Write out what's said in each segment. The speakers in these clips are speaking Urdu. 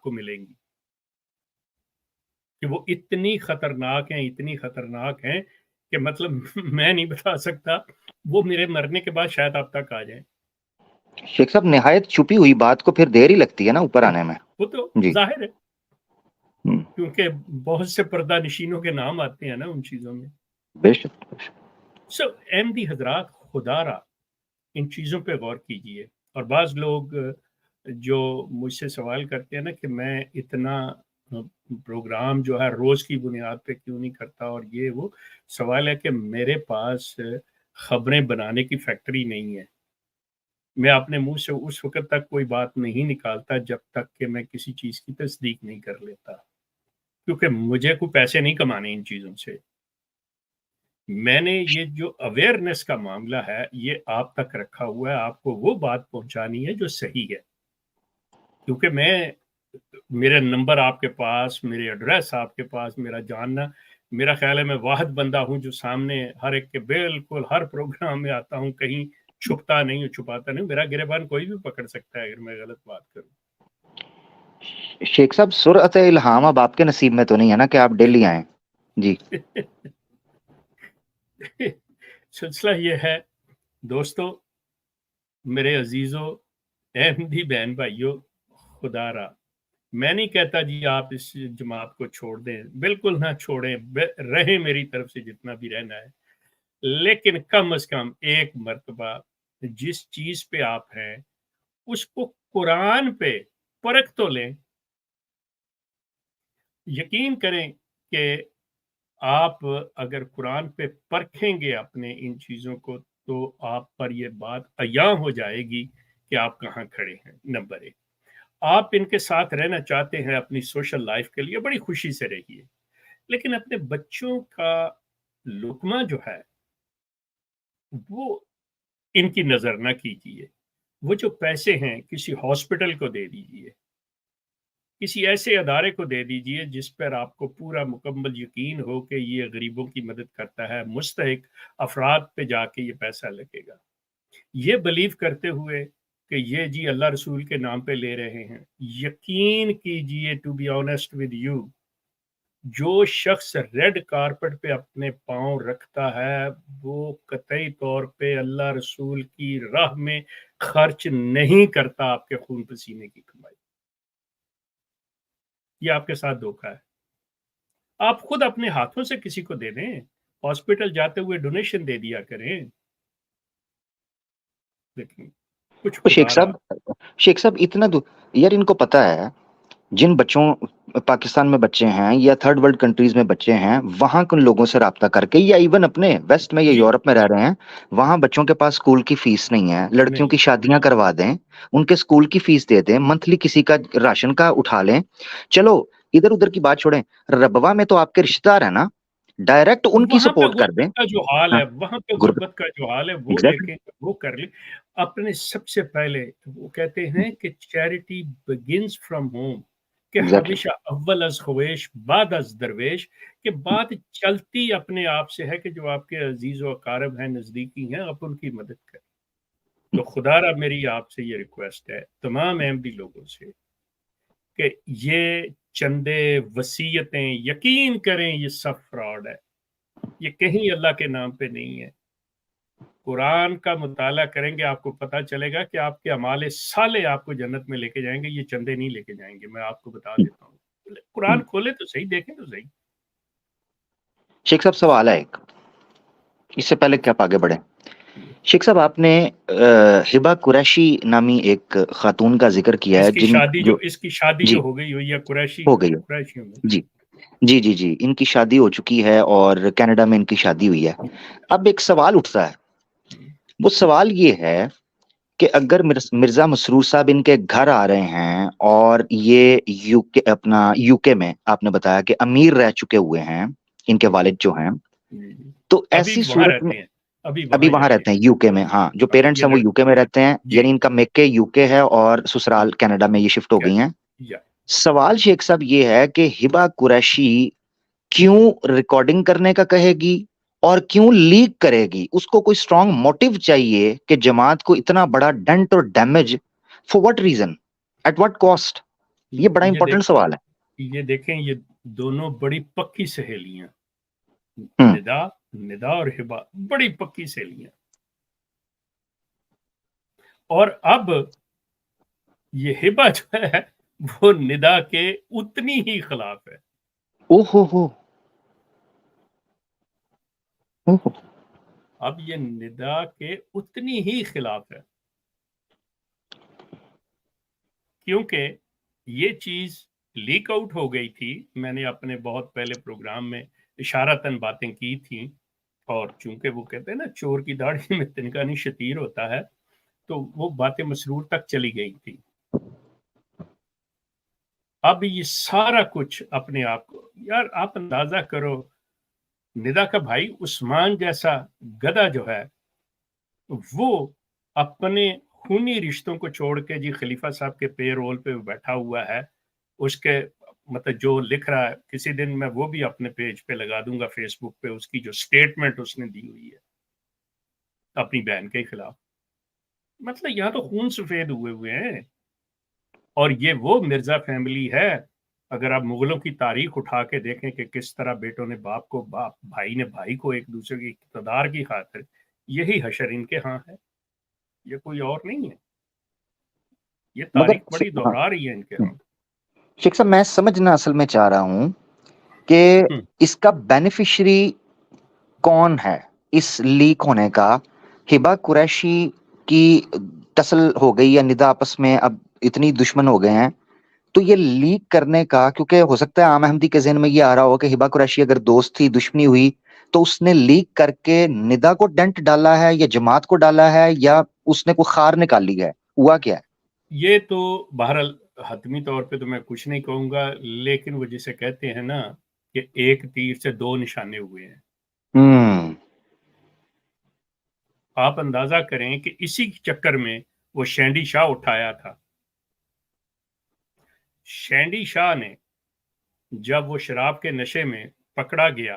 آپ کو ملیں گی کہ وہ اتنی خطرناک ہیں کہ مطلب میں نہیں بتا سکتا، وہ میرے مرنے کے بعد شاید آپ تک آ جائیں۔ شیخ صاحب نہایت چھپی ہوئی بات کو پھر دیر ہی لگتی ہے نا اوپر آنے میں۔ وہ تو جی ظاہر ہے، کیونکہ بہت سے پردہ نشینوں کے نام آتے ہیں نا ان چیزوں میں۔ بے شک۔ سو احمدی حضرات، خدا را ان چیزوں پہ غور کیجئے۔ اور بعض لوگ جو مجھ سے سوال کرتے ہیں نا کہ میں اتنا پروگرام جو ہے روز کی بنیاد پہ کیوں نہیں کرتا، اور یہ وہ سوال ہے کہ میرے پاس خبریں بنانے کی فیکٹری نہیں ہے۔ میں اپنے منہ سے اس وقت تک کوئی بات نہیں نکالتا جب تک کہ میں کسی چیز کی تصدیق نہیں کر لیتا، کیونکہ مجھے کوئی پیسے نہیں کمانے ان چیزوں سے۔ میں نے یہ جو اویئرنیس کا معاملہ ہے یہ آپ تک رکھا ہوا ہے، آپ کو وہ بات پہنچانی ہے جو صحیح ہے، کیونکہ میرے نمبر آپ کے پاس، میرے ایڈریس آپ کے پاس، میرا جاننا، میرا خیال ہے میں واحد بندہ ہوں جو سامنے ہر ایک کے بالکل ہر پروگرام میں آتا ہوں، کہیں چھپتا نہیں ہوں، چھپاتا نہیں ہوں۔ میرا گریبان کوئی بھی پکڑ سکتا ہے اگر میں غلط بات کروں۔ شیخ صاحب سرعت الہام اب آپ کے نصیب میں تو نہیں ہے نا کہ آپ ڈیلی آئیں؟ جی سلسلہ یہ ہے دوستو، میرے عزیزو، احمدی بہن بھائیو، خدا را میں نہیں کہتا جی آپ اس جماعت کو چھوڑ دیں، بالکل نہ چھوڑیں، رہیں میری طرف سے جتنا بھی رہنا ہے، لیکن کم از کم ایک مرتبہ جس چیز پہ آپ ہیں اس کو قرآن پہ پرکھ تو لیں۔ یقین کریں کہ آپ اگر قرآن پہ پرکھیں گے اپنے ان چیزوں کو تو آپ پر یہ بات عیاں ہو جائے گی کہ آپ کہاں کھڑے ہیں۔ نمبر ایک، آپ ان کے ساتھ رہنا چاہتے ہیں اپنی سوشل لائف کے لیے، بڑی خوشی سے رہیے، لیکن اپنے بچوں کا لقمہ جو ہے وہ ان کی نظر نہ کیجیے۔ وہ جو پیسے ہیں کسی ہاسپٹل کو دے دیجیے، کسی ایسے ادارے کو دے دیجیے جس پر آپ کو پورا مکمل یقین ہو کہ یہ غریبوں کی مدد کرتا ہے، مستحق افراد پہ جا کے یہ پیسہ لگے گا، یہ بلیو کرتے ہوئے کہ یہ جی اللہ رسول کے نام پہ لے رہے ہیں۔ یقین کیجئے، to be honest with you, جو شخص ریڈ کارپٹ پہ اپنے پاؤں رکھتا ہے وہ قطعی طور پہ اللہ رسول کی راہ میں خرچ نہیں کرتا آپ کے خون پسینے کی کمائی۔ یہ آپ کے ساتھ دھوکہ ہے۔ آپ خود اپنے ہاتھوں سے کسی کو دے دیں، ہاسپٹل جاتے ہوئے ڈونیشن دے دیا کریں، لیکن کچھ شیخ صاحب اتنا یار ان کو پتا ہے جن بچوں پاکستان میں بچے ہیں یا تھرڈ ورلڈ کنٹریز میں بچے ہیں وہاں کن لوگوں سے رابطہ کر کے، یا ایون اپنے ویسٹ میں یا یورپ میں رہ رہے ہیں، وہاں بچوں کے پاس اسکول کی فیس نہیں ہے، لڑکیوں کی شادیاں کروا دیں، ان کے اسکول کی فیس دے دیں، منتھلی کسی کا راشن کا اٹھا لیں۔ چلو ادھر ادھر کی بات چھوڑیں، ربوہ میں تو آپ کے رشتہ دار ہیں نا، ڈائریکٹ ان کی وہاں پہ سپورٹ کر دیں۔ غربت کا جو حال ہے، وہاں پہ غربت کا جو حال ہے وہ دیکھیں، وہ کر لیں۔ اپنے سب سے پہلے وہ کہتے ہیں کہ چیریٹی بگنز فرام ہوم، کہ ہمیشہ اول از خویش بعد از درویش، کہ بات چلتی اپنے آپ سے ہے کہ جو آپ کے عزیز و اقارب ہیں، نزدیکی ہیں، آپ ان کی مدد کریں۔ تو خدا را میری آپ سے یہ ریکویسٹ ہے تمام احمدی لوگوں سے کہ یہ چندے، وصیتیں، یقین کریں یہ سب فراڈ ہے، یہ کہیں اللہ کے نام پہ نہیں ہے۔ قرآن کا مطالعہ کریں گے آپ کو پتہ چلے گا کہ آپ کے اعمال صالح آپ کو جنت میں لے کے جائیں گے، یہ چندے نہیں لے کے جائیں گے، میں آپ کو بتا دیتا ہوں۔ قرآن کھولے تو صحیح، دیکھیں تو صحیح۔ شیخ صاحب سوال ہے ایک، اس سے پہلے کہ آپ آگے بڑھیں، شیخ صاحب آپ نے ہبہ قریشی نامی ایک خاتون کا ذکر کیا ہے اس کی شادی جو ہو گئی ہوئی ہے، قریشی ہو گئی ہے، جی ان کی شادی ہو چکی ہے اور کینیڈا میں ان کی شادی ہوئی ہے۔ اب ایک سوال اٹھتا ہے، وہ سوال یہ ہے کہ اگر مرزا مسرور صاحب ان کے گھر آ رہے ہیں اور یہ یو کے میں آپ نے بتایا کہ امیر رہ چکے ہوئے ہیں ان کے والد جو ہیں، تو ایسی صورت میں ابھی وہاں رہتے ہیں یو کے میں، ہاں جو پیرنٹس ہیں وہ یو کے میں رہتے ہیں، یعنی ان کا میکے یو کے ہے اور سسرال کینیڈا میں یہ شفٹ ہو گئی ہیں۔ سوال شیخ صاحب یہ ہے کہ ہبہ قریشی کیوں ریکارڈنگ کرنے کا کہے گی اور کیوں لیک کرے گی؟ اس کو کوئی سٹرونگ موٹیو چاہیے کہ جماعت کو اتنا بڑا ڈنٹ اور damage, for what reason, at what cost? یہ بڑا یہ امپورٹنٹ سوال ہے. یہ دیکھیں، یہ دونوں بڑی پکی سہیلیاں، ہوں. ندا اور ہبا بڑی پکی سہیلیاں، اور اب یہ ہبا جو ہے وہ ندا کے اتنی ہی خلاف ہے. او ہو. اب یہ ندا کے اتنی ہی خلاف ہے، کیونکہ یہ چیز لیک آؤٹ ہو گئی تھی. میں نے اپنے بہت پہلے پروگرام میں اشارتاً باتیں کی تھیں، اور چونکہ وہ کہتے ہیں نا چور کی داڑھی میں تنکا نہیں شتیر ہوتا ہے، تو وہ باتیں مسرور تک چلی گئی تھی. اب یہ سارا کچھ اپنے آپ کو، یار آپ اندازہ کرو، ندا کا بھائی عثمان جیسا گدھا جو ہے وہ اپنے خونی رشتوں کو چھوڑ کے جی خلیفہ صاحب کے پے رول پہ بیٹھا ہوا ہے. اس کے مطلب جو لکھ رہا ہے، کسی دن میں وہ بھی اپنے پیج پہ لگا دوں گا، فیس بک پہ، اس کی جو سٹیٹمنٹ اس نے دی ہوئی ہے اپنی بہن کے خلاف. مطلب یہاں تو خون سفید ہوئے ہوئے ہیں. اور یہ وہ مرزا فیملی ہے. اگر آپ مغلوں کی تاریخ اٹھا کے دیکھیں کہ کس طرح بیٹوں نے باپ کو، بھائی نے بھائی کو ایک دوسرے کی اقتدار کی خاطر، یہی حشر ان کے ہاں ہے، یہ کوئی اور نہیں ہے. یہ مگر تاریخ بڑی دوہرا رہی ہے ان کے ہاں. شیخ صاحب، میں سمجھنا اصل میں چاہ رہا ہوں کہ اس کا بینیفیشری کون ہے اس لیک ہونے کا. ہبا قریشی کی ٹسل ہو گئی یا ندا آپس میں اب اتنی دشمن ہو گئے ہیں، تو یہ لیک کرنے کا، کیونکہ ہو سکتا ہے عام احمدی کے ذہن میں یہ آ رہا ہو کہ ہبا قریشی اگر دوست تھی، دشمنی ہوئی، تو اس نے لیک کر کے ندا کو ڈنٹ ڈالا ہے یا جماعت کو ڈالا ہے، یا اس نے کوئی خار نکال لی ہے. ہوا کیا ہے؟ یہ تو بہرحال حتمی طور پہ تو میں کچھ نہیں کہوں گا، لیکن وہ جسے کہتے ہیں نا کہ ایک تیر سے دو نشانے ہوئے ہیں. آپ اندازہ کریں کہ اسی چکر میں وہ شینڈی شاہ اٹھایا تھا. شینڈی شاہ نے جب وہ شراب کے نشے میں پکڑا گیا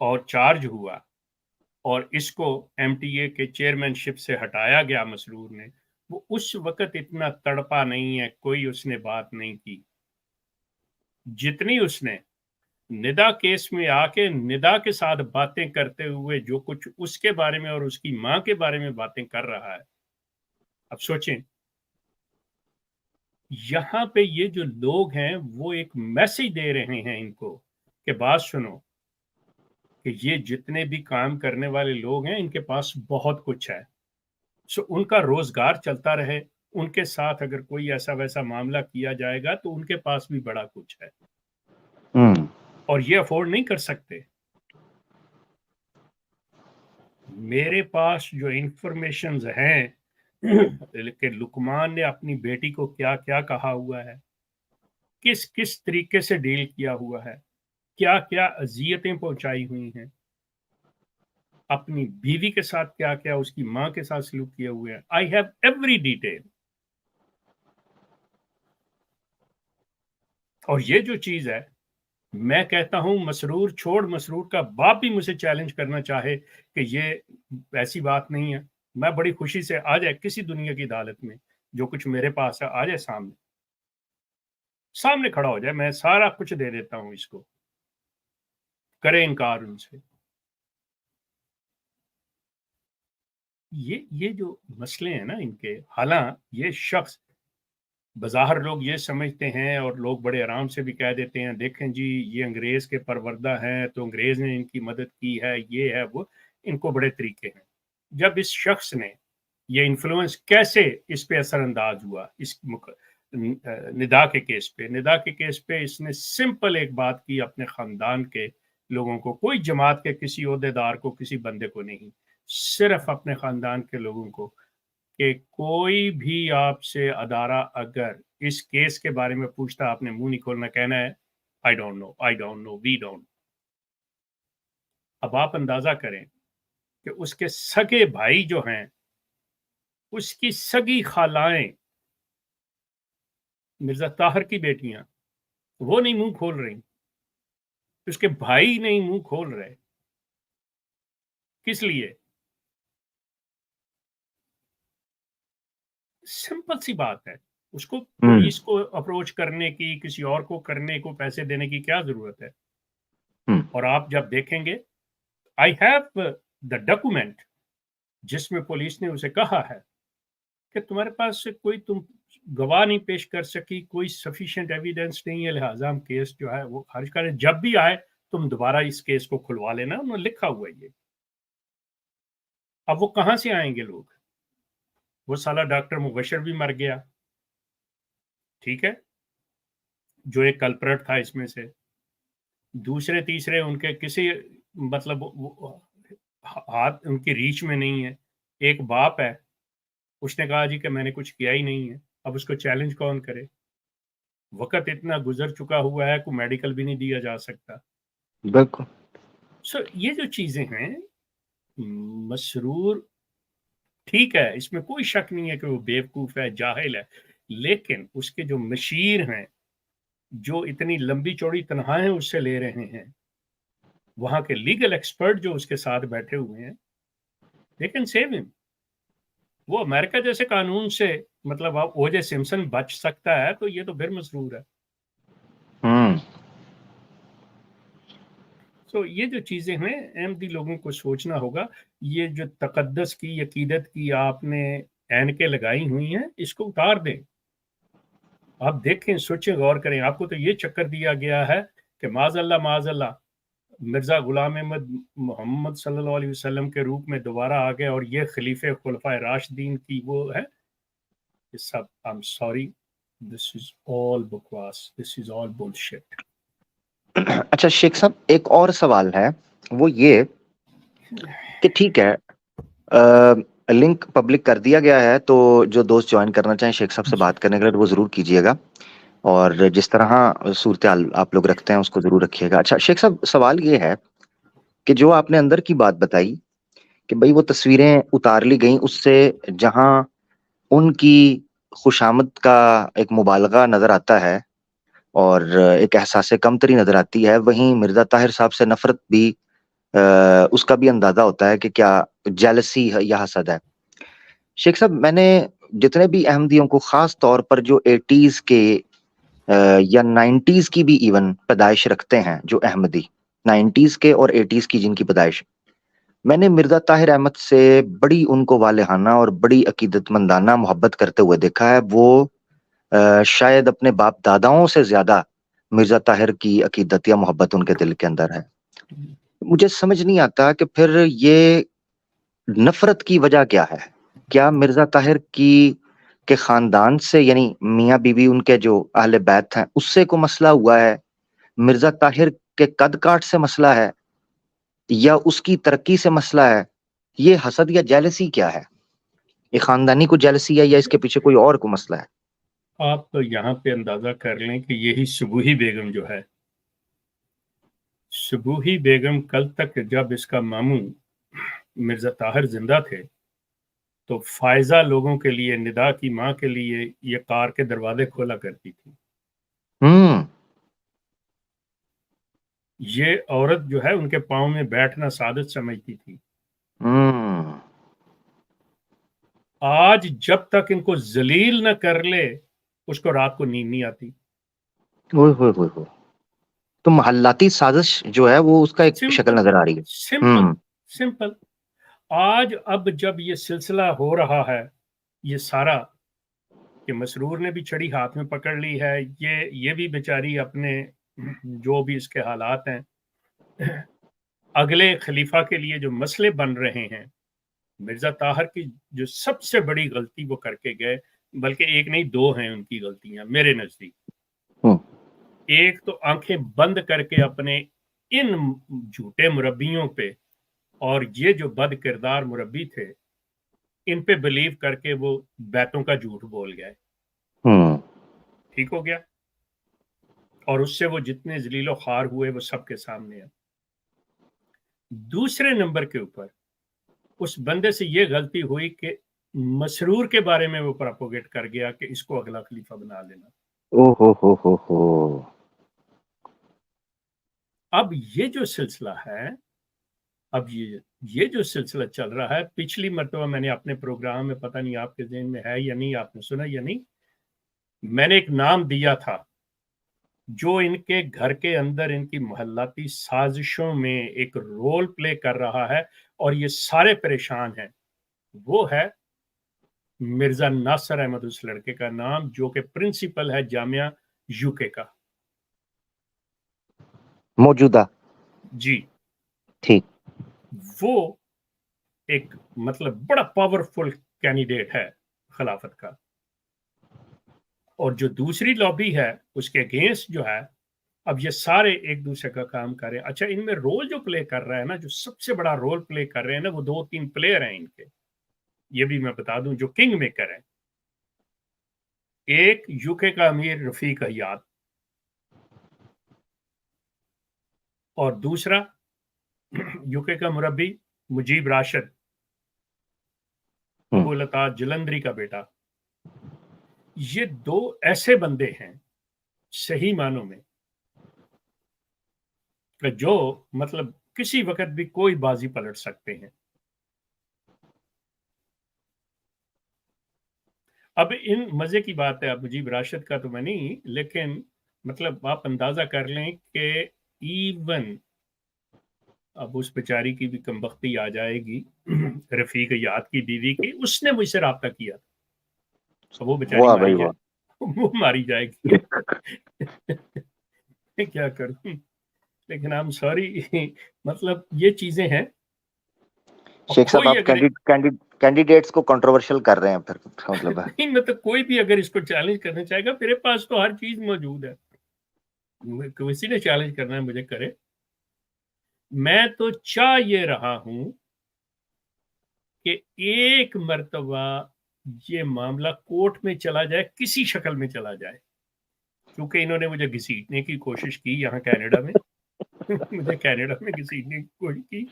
اور چارج ہوا اور اس کو ایم ٹی اے کے چیئرمین شپ سے ہٹایا گیا مسرور نے، وہ اس وقت اتنا تڑپا نہیں ہے، کوئی اس نے بات نہیں کی جتنی اس نے ندا کیس میں آ کے ندا کے ساتھ باتیں کرتے ہوئے جو کچھ اس کے بارے میں اور اس کی ماں کے بارے میں باتیں کر رہا ہے. اب سوچیں، یہاں پہ یہ جو لوگ ہیں وہ ایک میسج دے رہے ہیں ان کو کہ بات سنو، کہ یہ جتنے بھی کام کرنے والے لوگ ہیں ان کے پاس بہت کچھ ہے، سو ان کا روزگار چلتا رہے. ان کے ساتھ اگر کوئی ایسا ویسا معاملہ کیا جائے گا تو ان کے پاس بھی بڑا کچھ ہے اور یہ افورڈ نہیں کر سکتے. میرے پاس جو انفارمیشنز ہیں کہ لقمان نے اپنی بیٹی کو کیا کیا کہا ہوا ہے، کس کس طریقے سے ڈیل کیا ہوا ہے، کیا کیا اذیتیں پہنچائی ہوئی ہیں، اپنی بیوی کے ساتھ کیا کیا اس کی ماں کے ساتھ سلوک کیے ہوئے ہیں. I have every detail. اور یہ جو چیز ہے، میں کہتا ہوں مسرور چھوڑ، مسرور کا باپ بھی مجھے چیلنج کرنا چاہے کہ یہ ایسی بات نہیں ہے، میں بڑی خوشی سے آ جائے کسی دنیا کی عدالت میں، جو کچھ میرے پاس ہے آ جائے سامنے کھڑا ہو جائے، میں سارا کچھ دے دیتا ہوں اس کو، کرے انکار ان سے. یہ جو مسئلے ہیں نا ان کے، حالانکہ یہ شخص بظاہر لوگ یہ سمجھتے ہیں اور لوگ بڑے آرام سے بھی کہہ دیتے ہیں دیکھیں جی یہ انگریز کے پروردہ ہیں تو انگریز نے ان کی مدد کی ہے، یہ ہے وہ، ان کو بڑے طریقے ہیں. جب اس شخص نے یہ انفلوئنس کیسے اس پہ اثر انداز ہوا، اس ندا کے کیس پہ اس نے سمپل ایک بات کی اپنے خاندان کے لوگوں کو، کوئی جماعت کے کسی عہدیدار کو، کسی بندے کو نہیں، صرف اپنے خاندان کے لوگوں کو، کہ کوئی بھی آپ سے ادارہ اگر اس کیس کے بارے میں پوچھتا، آپ نے منہ نہیں کھولنا، کہنا ہے I don't know, I don't know, we don't. اب آپ اندازہ کریں کہ اس کے سگے بھائی جو ہیں، اس کی سگی خالائیں، مرزا طاہر کی بیٹیاں، وہ نہیں منہ کھول رہی، اس کے بھائی نہیں منہ کھول رہے. کس لیے؟ سمپل سی بات ہے، اس کو پولیس کو اپروچ کرنے کی، کسی اور کو کرنے کو پیسے دینے کی کیا ضرورت ہے؟ اور آپ جب دیکھیں گے آئی ہیو دا ڈاکومنٹ جس میں پولیس نے اسے کہا ہے کہ تمہارے پاس سے کوئی تم گواہ نہیں پیش کر سکی، کوئی سفیشینٹ ایویڈنس نہیں ہے، لہٰذا ہم کیس جو ہے وہ خارج کریں، جب بھی آئے تم دوبارہ اس کیس کو کھلوا لینا. انہوں نے لکھا ہوا ہے یہ. اب وہ کہاں سے آئیں گے لوگ؟ وہ سالہ ڈاکٹر مبشر بھی مر گیا، ٹھیک ہے، جو ایک کلپرٹ تھا اس میں سے. دوسرے تیسرے ان کے کسی مطلب ہاتھ ان کی ریچ میں نہیں ہے. ایک باپ ہے، اس نے کہا جی کہ میں نے کچھ کیا ہی نہیں ہے. اب اس کو چیلنج کون کرے؟ وقت اتنا گزر چکا ہوا ہے، کوئی میڈیکل بھی نہیں دیا جا سکتا. بالکل. سو یہ جو چیزیں ہیں، مسرور ٹھیک ہے، اس میں کوئی شک نہیں ہے کہ وہ بیوقوف ہے، جاہل ہے، لیکن اس کے جو مشیر ہیں، جو اتنی لمبی چوڑی تنخواہیں اس سے لے رہے ہیں، وہاں کے لیگل ایکسپرٹ جو اس کے ساتھ بیٹھے ہوئے ہیں، they can save him. وہ امریکہ جیسے قانون سے مطلب آپ او جے سمسن بچ سکتا ہے تو یہ تو پھر مسرور ہے. سو یہ جو چیزیں ہیں احمدی لوگوں کو سوچنا ہوگا. یہ جو تقدس کی عقیدت کی آپ نے اینکیں لگائی ہوئی ہیں، اس کو اتار دیں. آپ دیکھیں، سوچیں، غور کریں. آپ کو تو یہ چکر دیا گیا ہے کہ معاذ اللہ مرزا غلام احمد محمد صلی اللہ علیہ وسلم کے روپ میں دوبارہ آ گئے اور یہ خلیفہ خلفائے راشدین کی وہ ہے. یہ سب I'm sorry, this is all بکواس, this is all bullshit. اچھا شیخ صاحب، ایک اور سوال ہے، وہ یہ کہ ٹھیک ہے لنک پبلک کر دیا گیا ہے، تو جو دوست جوائن کرنا چاہیں شیخ صاحب سے بات کرنے کے لیے وہ ضرور کیجیے گا، اور جس طرح صورتحال آپ لوگ رکھتے ہیں اس کو ضرور رکھیے گا. اچھا شیخ صاحب، سوال یہ ہے کہ جو آپ نے اندر کی بات بتائی کہ بھئی وہ تصویریں اتار لی گئیں، اس سے جہاں ان کی خوشامد کا ایک مبالغہ نظر آتا ہے اور ایک احساس کمتری نظر آتی ہے، وہیں مرزا طاہر صاحب سے نفرت بھی اس کا بھی اندازہ ہوتا ہے کہ کیا جیلسی ہے یا حسد ہے. شیخ صاحب، میں نے جتنے بھی احمدیوں کو خاص طور پر جو 80s کے یا 90s کی بھی ایون پیدائش رکھتے ہیں، جو احمدی 90s کے اور 80s کی جن کی پیدائش، میں نے مرزا طاہر احمد سے بڑی ان کو والہانہ اور بڑی عقیدت مندانہ محبت کرتے ہوئے دیکھا ہے. وہ شاید اپنے باپ داداؤں سے زیادہ مرزا طاہر کی عقیدت یا محبت ان کے دل کے اندر ہے. مجھے سمجھ نہیں آتا کہ پھر یہ نفرت کی وجہ کیا ہے. کیا مرزا طاہر کے خاندان سے، یعنی میاں بیوی ان کے جو اہل بیت ہیں، اس سے کوئی مسئلہ ہوا ہے؟ مرزا طاہر کے قد کاٹ سے مسئلہ ہے، یا اس کی ترقی سے مسئلہ ہے؟ یہ حسد یا جیلسی کیا ہے؟ یہ خاندانی کو جیلسی ہے یا اس کے پیچھے کوئی اور کو مسئلہ ہے؟ آپ تو یہاں پہ اندازہ کر لیں کہ یہی سبوہی بیگم جو ہے، سبوہی بیگم کل تک جب اس کا ماموں مرزا طاہر زندہ تھے تو فائزہ لوگوں کے لیے، ندا کی ماں کے لیے یہ کار کے دروازے کھولا کرتی تھی. یہ عورت جو ہے ان کے پاؤں میں بیٹھنا سعادت سمجھتی تھی. آج جب تک ان کو ذلیل نہ کر لے اس کو رات کو نیند نہیں آتی. تو محلاتی سازش جو ہے وہ اس کا ایک شکل نظر آ رہی ہے. سمپل. آج اب جب یہ سلسلہ ہو رہا ہے، یہ سارا کہ مسرور نے بھی چھڑی ہاتھ میں پکڑ لی ہے، یہ بھی بیچاری اپنے جو بھی اس کے حالات ہیں، اگلے خلیفہ کے لیے جو مسئلے بن رہے ہیں، مرزا طاہر کی جو سب سے بڑی غلطی وہ کر کے گئے، بلکہ ایک نہیں دو ہیں ان کی غلطیاں میرے نزدیک. ایک تو آنکھیں بند کر کے اپنے ان جھوٹے مربیوں پہ، اور یہ جو بد کردار مربی تھے ان پہ بلیو کر کے وہ بیتوں کا جھوٹ بول گئے. ٹھیک ہو گیا، اور اس سے وہ جتنے ذلیل و خوار ہوئے وہ سب کے سامنے ہیں. دوسرے نمبر کے اوپر اس بندے سے یہ غلطی ہوئی کہ مسرور کے بارے میں وہ پراپوگیٹ کر گیا کہ اس کو اگلا خلیفہ بنا لینا. اب یہ جو سلسلہ ہے، اب یہ جو سلسلہ چل رہا ہے، پچھلی مرتبہ میں نے اپنے پروگرام میں، پتہ نہیں آپ کے ذہن میں ہے یا نہیں، آپ نے سنا یا نہیں، میں نے ایک نام دیا تھا جو ان کے گھر کے اندر ان کی محلاتی سازشوں میں ایک رول پلے کر رہا ہے اور یہ سارے پریشان ہیں، وہ ہے مرزا ناصر احمد، اس لڑکے کا نام جو کہ پرنسپل ہے جامعہ یو کے کا۔ موجودہ جی، ٹھیک، وہ ایک مطلب بڑا پاورفل کینڈیڈیٹ ہے خلافت کا، اور جو دوسری لابی ہے اس کے اگینسٹ جو ہے، اب یہ سارے ایک دوسرے کا کام کر رہے ہیں۔ اچھا، ان میں رول جو پلے کر رہا ہے نا، جو سب سے بڑا رول پلے کر رہے ہیں نا، وہ 2-3 پلیئر ہیں ان کے، یہ بھی میں بتا دوں، جو کنگ میکر ہیں۔ ایک یو کے کا امیر رفیق حیات، اور دوسرا یو کے کا مربی مجیب راشد، ابو لطاف جلندری کا بیٹا۔ یہ 2 ایسے بندے ہیں صحیح معنوں میں کہ جو مطلب کسی وقت بھی کوئی بازی پلٹ سکتے ہیں۔ اب ان مزے کی بات ہے، اب مجیب راشد کا تو میں نہیں، لیکن مطلب آپ اندازہ کر لیں کہ ایون اب اس بیچاری کی بھی کمبختی آ جائے گی، رفیق حیات کی بیوی کی، اس نے مجھ سے رابطہ کیا تھا، وہ بیچاری واہ ماری بھائی جائے، وہ ماری جائے گی۔ کیا کروں، لیکن I'm sorry، مطلب یہ چیزیں ہیں۔ شیخ صاحب کوئی آپ اگر کینڈیڈیٹس کو کنٹروورشل کر رہے ہیں پھر مطلب ہے نہیں، مطلب کوئی بھی اگر اس کو چیلنج کرنا چاہے گا، میرے پاس تو ہر چیز موجود ہے، کسی نے چیلنج کرنا ہے مجھے کرے۔ میں تو چاہ یہ رہا ہوں کہ ایک مرتبہ یہ معاملہ کورٹ میں چلا جائے، کسی شکل میں چلا جائے، کیونکہ انہوں نے مجھے گھسیٹنے کی کوشش کی یہاں کینیڈا میں، مجھے کینیڈا میں گھسیٹنے کی کوشش کی،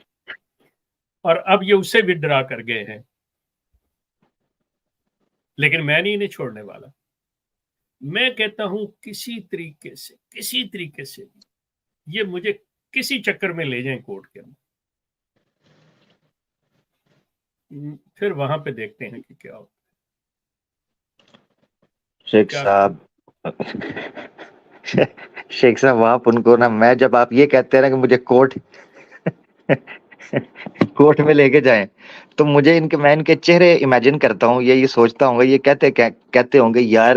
اور اب یہ اس سے بھی ڈرا کر گئے ہیں، لیکن میں نہیں انہیں چھوڑنے والا۔ میں کہتا ہوں کسی طریقے سے یہ مجھے کسی چکر میں لے جائیں کورٹ کے اندر، پھر وہاں پہ دیکھتے ہیں کہ کیا ہوتا ہے۔ شیخ صاحب آپ ان کو نا، میں جب آپ یہ کہتے ہیں نا کہ مجھے کورٹ میں لے کے جائیں، تو مجھے میں ان کے چہرے امیجن کرتا ہوں، یہ سوچتا ہوں گا، یہ کہتے ہوں گے یار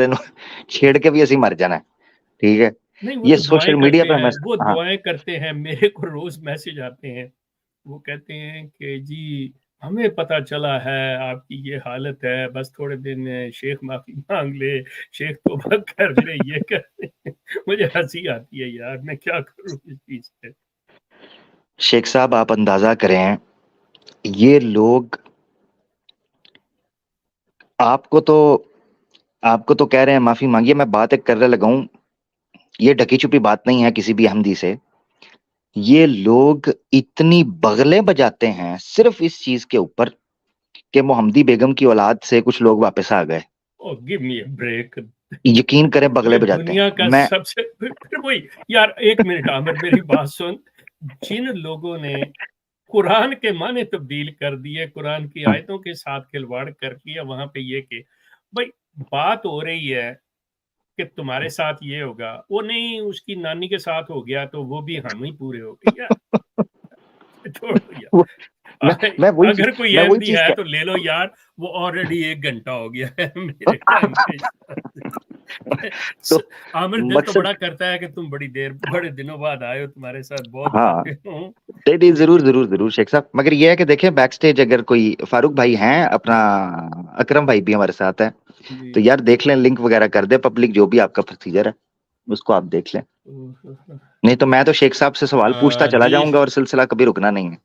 چھیڑ کے بھی ایسے مر جانا ہے، ٹھیک ہے۔ نہیں، وہ یہ تو سوشل دعائیں میڈیا کرتے پہ ہیں، وہ ہاں دعائیں کرتے ہیں، میرے کو روز میسج آتے ہیں، وہ کہتے ہیں کہ جی ہمیں پتا چلا ہے آپ کی یہ حالت ہے، بس تھوڑے دن شیخ معافی مانگ لے، شیخ توبہ کر لے، یہ کرتے، مجھے ہنسی آتی ہے یار، میں کیا کروں اس چیز سے۔ شیخ صاحب آپ اندازہ کریں، یہ لوگ آپ کو تو کہہ رہے ہیں معافی مانگیے، میں بات ایک کرنے لگا ہوں، یہ ڈھکی چھپی بات نہیں ہے کسی بھی احمدی سے، یہ لوگ اتنی بغلیں بجاتے ہیں صرف اس چیز کے اوپر کہ محمدی بیگم کی اولاد سے کچھ لوگ واپس آ گئے، گیو می اے بریک، یقین کریں بغلیں یہ بجاتے دنیا ہیں۔ کا میں سب سے پھر وہی یار، ایک منٹ عامر میری بات سن، جن لوگوں نے قرآن کے معنی تبدیل کر دیے، قرآن کی آیتوں کے ساتھ کھلواڑ کر دیا، وہاں پہ یہ کہ بھائی بات ہو رہی ہے کہ تمہارے ساتھ یہ ہوگا، وہ نہیں اس کی نانی کے ساتھ ہو گیا تو وہ بھی ہم ہی پورے ہو گئے یار، چھوڑو یار۔ اگر کوئی میں وہی احمدی چیز ہے تو لے لو یار، وہ آلریڈی 1 گھنٹہ ہو گیا ہے میرے ٹائم پہ۔ تو عامر دل تو مقصد بڑا کرتا ہے کہ تم بڑے دنوں بعد آئے ہو، تمہارے ساتھ بہت ہاں باتیں ہوں، ضرور ضرور ضرور شیخ صاحب، مگر یہ ہے کہ دیکھیں بیک سٹیج اگر کوئی فاروق بھائی ہیں، اپنا اکرم بھائی بھی ہمارے ساتھ ہے، تو یار دیکھ لیں، لنک وغیرہ کر دے پبلک، جو بھی آپ کا پروسیجر ہے اس کو آپ دیکھ لیں، نہیں تو میں تو شیخ صاحب سے سوال پوچھتا چلا جی جاؤں گا اور سلسلہ کبھی رکنا نہیں ہے۔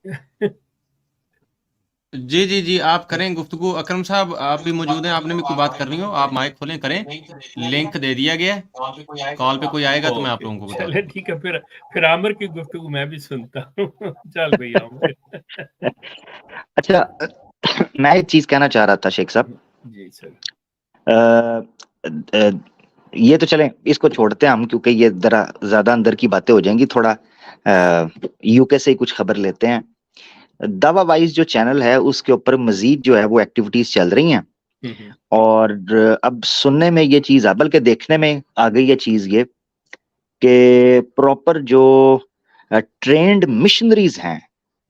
جی جی جی آپ کریں گفتگو، اکرم صاحب آپ بھی موجود ہیں، آپ نے بھی کوئی بات کرنی ہو آپ مائک کھولیں، کریں، لنک دے دیا گیا ہے، کال پہ کوئی آئے گا تو میں آپ لوگوں کو بتا چلے دوں ٹھیک ہے، پھر عامر کی گفتگو میں بھی سنتا ہوں، چل بھئی عامر۔ اچھا میں ایک چیز کہنا چاہ رہا تھا شیخ صاحب، جی سر، یہ تو چلیں اس کو چھوڑتے ہیں ہم، کیونکہ یہ ذرا زیادہ اندر کی باتیں ہو جائیں گی، تھوڑا یو کے سے ہی کچھ خبر لیتے ہیں۔ دعوی وائز جو چینل ہے اس کے اوپر مزید جو ہے وہ ایکٹیویٹیز چل رہی ہیں، اور اب سننے میں یہ چیز بلکہ دیکھنے میں آ گئی یہ چیز یہ کہ پراپر جو ٹرینڈ مشنریز ہیں،